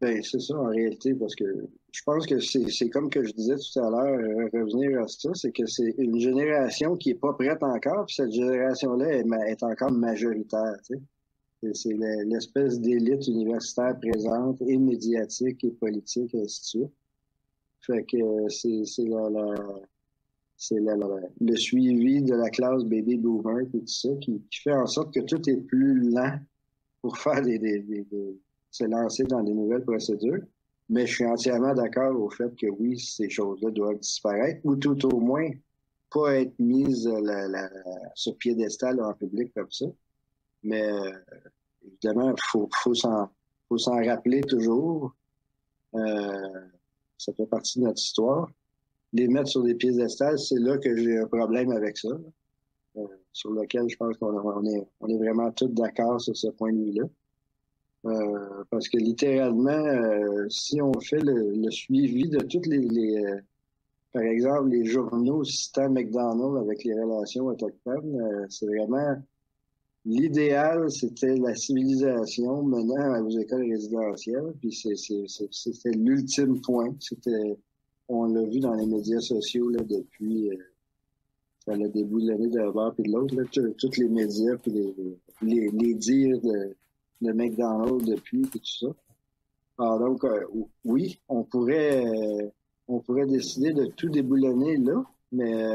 c'est ça en réalité, parce que je pense que c'est comme que je disais tout à l'heure, revenir à ça, c'est que c'est une génération qui est pas prête encore, puis cette génération-là est encore majoritaire, tu sais. C'est l'espèce d'élite universitaire présente, et médiatique, et politique, et ainsi de suite. Fait que c'est le suivi de la classe baby boomer et tout ça qui fait en sorte que tout est plus lent pour faire se lancer dans des nouvelles procédures. Mais je suis entièrement d'accord au fait que oui, ces choses-là doivent disparaître ou tout au moins pas être mises sur piédestal en public comme ça. Mais évidemment, faut s'en rappeler toujours. Ça fait partie de notre histoire. Les mettre sur des piédestals, c'est là que j'ai un problème avec ça, sur lequel je pense qu'on est vraiment tous d'accord sur ce point de vue-là. Parce que littéralement, si on fait le suivi de toutes par exemple, les journaux citant MacDonald avec les relations autochtones, c'est vraiment l'idéal, c'était la civilisation menant aux écoles résidentielles, puis c'était l'ultime point. On l'a vu dans les médias sociaux là, depuis le début de l'année d'un bord puis de l'autre, tous les médias puis les dires de MacDonald depuis et tout ça. Alors donc, oui, on pourrait décider de tout déboulonner là, mais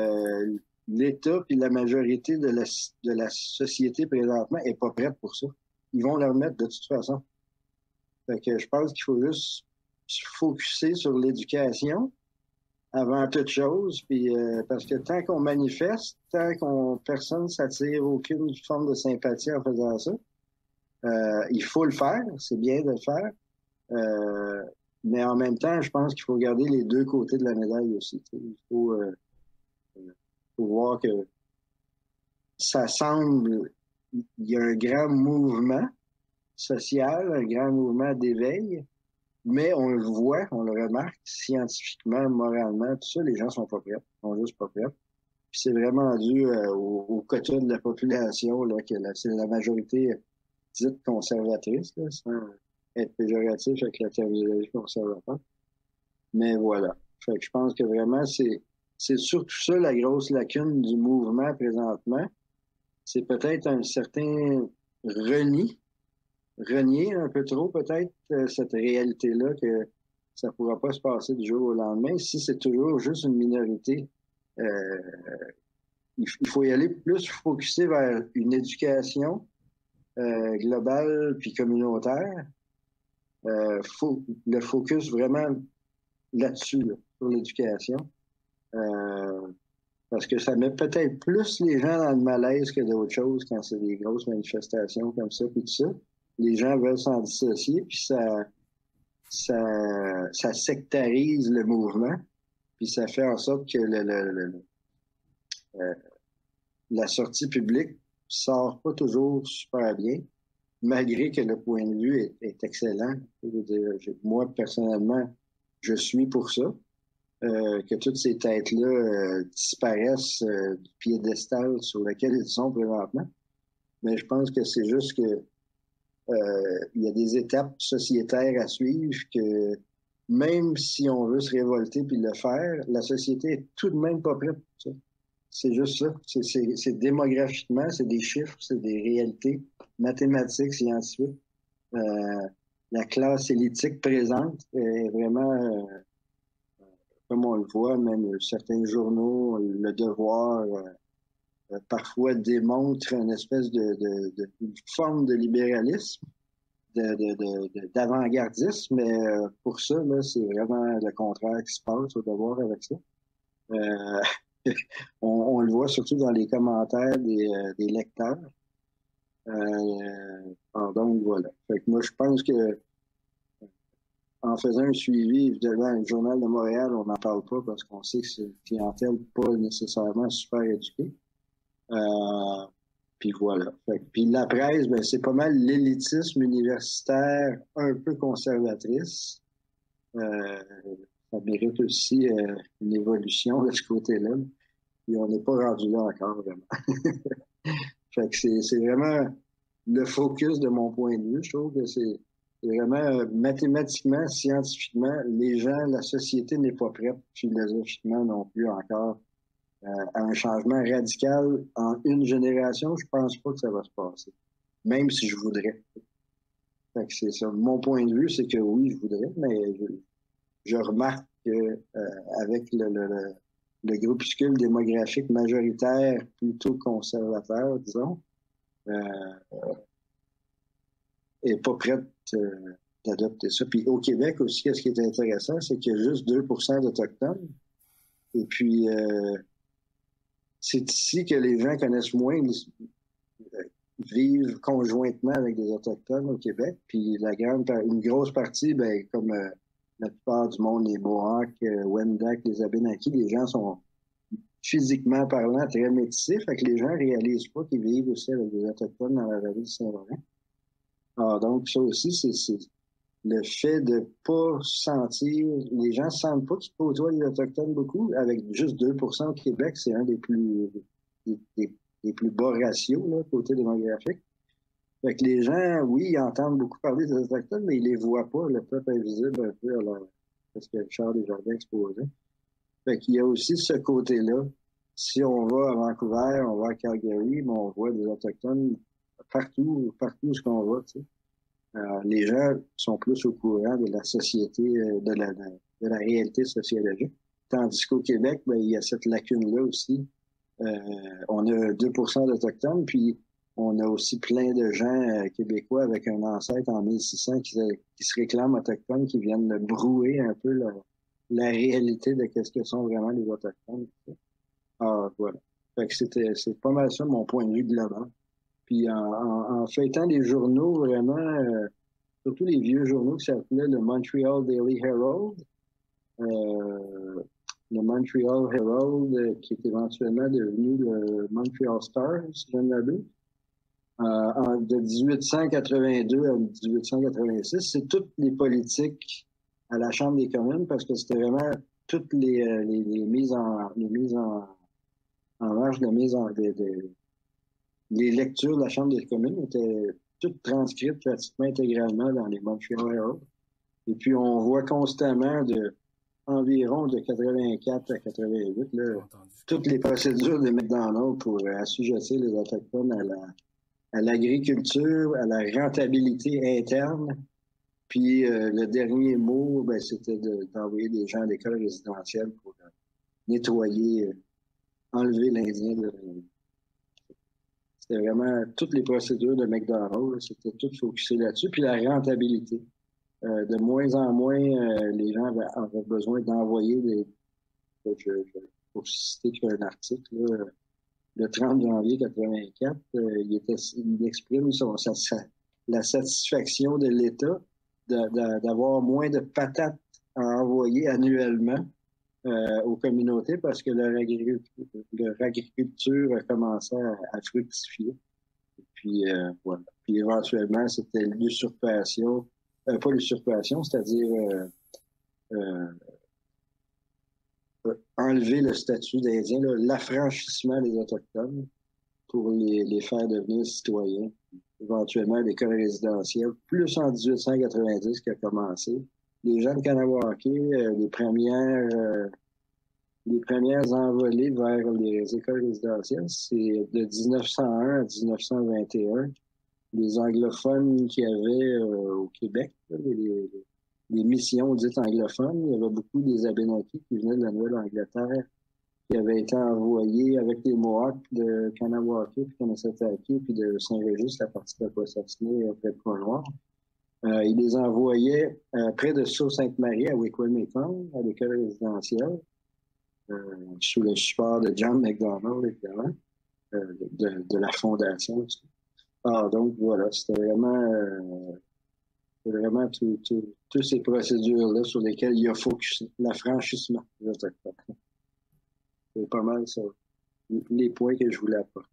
l'État puis la majorité de la société présentement est pas prête pour ça. Ils vont le remettre de toute façon. Fait que je pense qu'il faut juste se focusser sur l'éducation avant toute chose, puis parce que tant qu'on manifeste, tant qu'on personne s'attire aucune forme de sympathie en faisant ça, il faut le faire, c'est bien de le faire, mais en même temps, je pense qu'il faut regarder les deux côtés de la médaille aussi. Il faut voir que ça semble, il y a un grand mouvement social, un grand mouvement d'éveil, mais on le voit, on le remarque, scientifiquement, moralement, tout ça, les gens sont pas prêts, ils sont juste pas prêts. Puis c'est vraiment dû au quota de la population, là, que c'est la majorité dite conservatrice, là, sans être péjoratif avec la terminologie conservateur. Mais voilà. Fait que je pense que vraiment, c'est surtout ça la grosse lacune du mouvement présentement. C'est peut-être un certain reni renier un peu trop peut-être cette réalité-là que ça ne pourra pas se passer du jour au lendemain. Si c'est toujours juste une minorité, il faut y aller plus focusé vers une éducation globale puis communautaire. Le focus vraiment là-dessus, là, sur l'éducation. Parce que ça met peut-être plus les gens dans le malaise que d'autres choses quand c'est des grosses manifestations comme ça, puis tout ça. Les gens veulent s'en dissocier, puis ça sectarise le mouvement, puis ça fait en sorte que la sortie publique sort pas toujours super bien, malgré que le point de vue est excellent. Je veux dire, moi, personnellement, je suis pour ça. Que toutes ces têtes-là disparaissent du piédestal sur lequel ils sont présentement. Mais je pense que c'est juste que il y a des étapes sociétaires à suivre que même si on veut se révolter puis le faire, la société est tout de même pas prête pour ça. C'est juste ça. C'est démographiquement, c'est des chiffres, c'est des réalités mathématiques, scientifiques. La classe élitique présente est vraiment... comme on le voit, même certains journaux, Le Devoir, parfois démontrent une espèce de forme de libéralisme, d'avant-gardisme, mais pour ça, là, c'est vraiment le contraire qui se passe au Devoir avec ça. On le voit surtout dans les commentaires des lecteurs. Donc, voilà. Fait que moi, je pense que en faisant un suivi, évidemment, le Journal de Montréal, on n'en parle pas parce qu'on sait que c'est une clientèle pas nécessairement super éduquée. Puis voilà. Puis la presse, ben, c'est pas mal l'élitisme universitaire un peu conservatrice. Ça mérite aussi une évolution de ce côté-là. Puis on n'est pas rendu là encore, vraiment. Fait que c'est vraiment le focus de mon point de vue. Je trouve que c'est vraiment mathématiquement, scientifiquement, les gens, la société n'est pas prête philosophiquement non plus encore à un changement radical en une génération. Je pense pas que ça va se passer, même si je voudrais. Fait que c'est ça. Mon point de vue, c'est que oui, je voudrais, mais je remarque que avec le groupuscule démographique majoritaire plutôt conservateur, disons, est pas prête d'adopter ça. Puis au Québec aussi, ce qui est intéressant, c'est qu'il y a juste 2% d'Autochtones. Et puis, c'est ici que les gens connaissent moins, vivent conjointement avec des Autochtones au Québec. Puis une grosse partie, ben, comme la plupart du monde, les Mohawks, Wendat, les Abénaquis, les gens sont physiquement parlant très métissés. Fait que les gens réalisent pas qu'ils vivent aussi avec des Autochtones dans la vallée du Saint-Laurent. Alors, donc, ça aussi, c'est le fait de pas sentir... Les gens ne sentent pas qu'ils côtoient les Autochtones beaucoup. Avec juste 2% au Québec, c'est un des plus bas ratios, là, côté démographique. Fait que les gens, oui, ils entendent beaucoup parler des Autochtones, mais ils les voient pas, le peuple invisible, un peu, alors, parce que Richard Desjardins exposait. Fait qu'il y a aussi ce côté-là. Si on va à Vancouver, on va à Calgary, mais on voit des Autochtones partout où qu'on va, tu sais. Les gens sont plus au courant de la société, de la réalité sociologique. Tandis qu'au Québec, ben, il y a cette lacune-là aussi. On a 2% d'Autochtones, puis on a aussi plein de gens québécois avec un ancêtre en 1600 qui se réclament autochtones, qui viennent de brouer un peu la réalité de qu'est-ce que sont vraiment les Autochtones. Ah, voilà. Fait que c'est pas mal ça mon point de vue global. Puis en feuilletant les journaux, vraiment, surtout les vieux journaux qui s'appelaient le Montreal Daily Herald, le Montreal Herald, qui est éventuellement devenu le Montreal Star, si je ne m'abuse, de 1882 à 1886, c'est toutes les politiques à la Chambre des communes, parce que c'était vraiment toutes les mises en marche, les lectures de la Chambre des communes étaient toutes transcrites pratiquement intégralement dans les Montreal Herald. Et puis, on voit constamment environ de 84 à 88, là, toutes les procédures de McDonald's pour assujettir les Autochtones à l'agriculture, à la rentabilité interne. Puis le dernier mot, ben, c'était d'envoyer des gens à l'école résidentielle pour nettoyer, enlever l'Indien. C'était vraiment toutes les procédures de McDonald's, c'était tout focusé là-dessus. Puis la rentabilité. De moins en moins, les gens avaient besoin d'envoyer des... Pour citer un article, là, le 30 janvier 1984, il exprime la satisfaction de l'État d'avoir moins de patates à envoyer annuellement aux communautés parce que leur agriculture a commencé à fructifier. Puis, voilà. Puis éventuellement, c'était l'usurpation, pas l'usurpation, c'est-à-dire enlever le statut d'Indien, l'affranchissement des Autochtones pour les faire devenir citoyens, éventuellement l'école résidentielle, plus en 1890 qui a commencé. Les gens de Kanawake, les premières envolées vers les écoles résidentielles, c'est de 1901 à 1921. Les anglophones qu'il y avait au Québec, les missions dites anglophones, il y avait beaucoup des Abénaquis qui venaient de la Nouvelle-Angleterre, qui avaient été envoyés avec les Mohawks de Kanawake, puis Kanesatake, puis de Saint-Régis, la partie de Poissonnier près de Pointe-Noire. Ils les envoyaient près de Sault-Sainte-Marie, à Wikwemekong, à l'école résidentielle, sous le support de John McDonald, évidemment, de la fondation aussi. Alors, donc, voilà, c'était vraiment toutes ces procédures-là sur lesquelles il y a focusé, l'affranchissement des Autochtones. C'est pas mal ça, les points que je voulais apporter.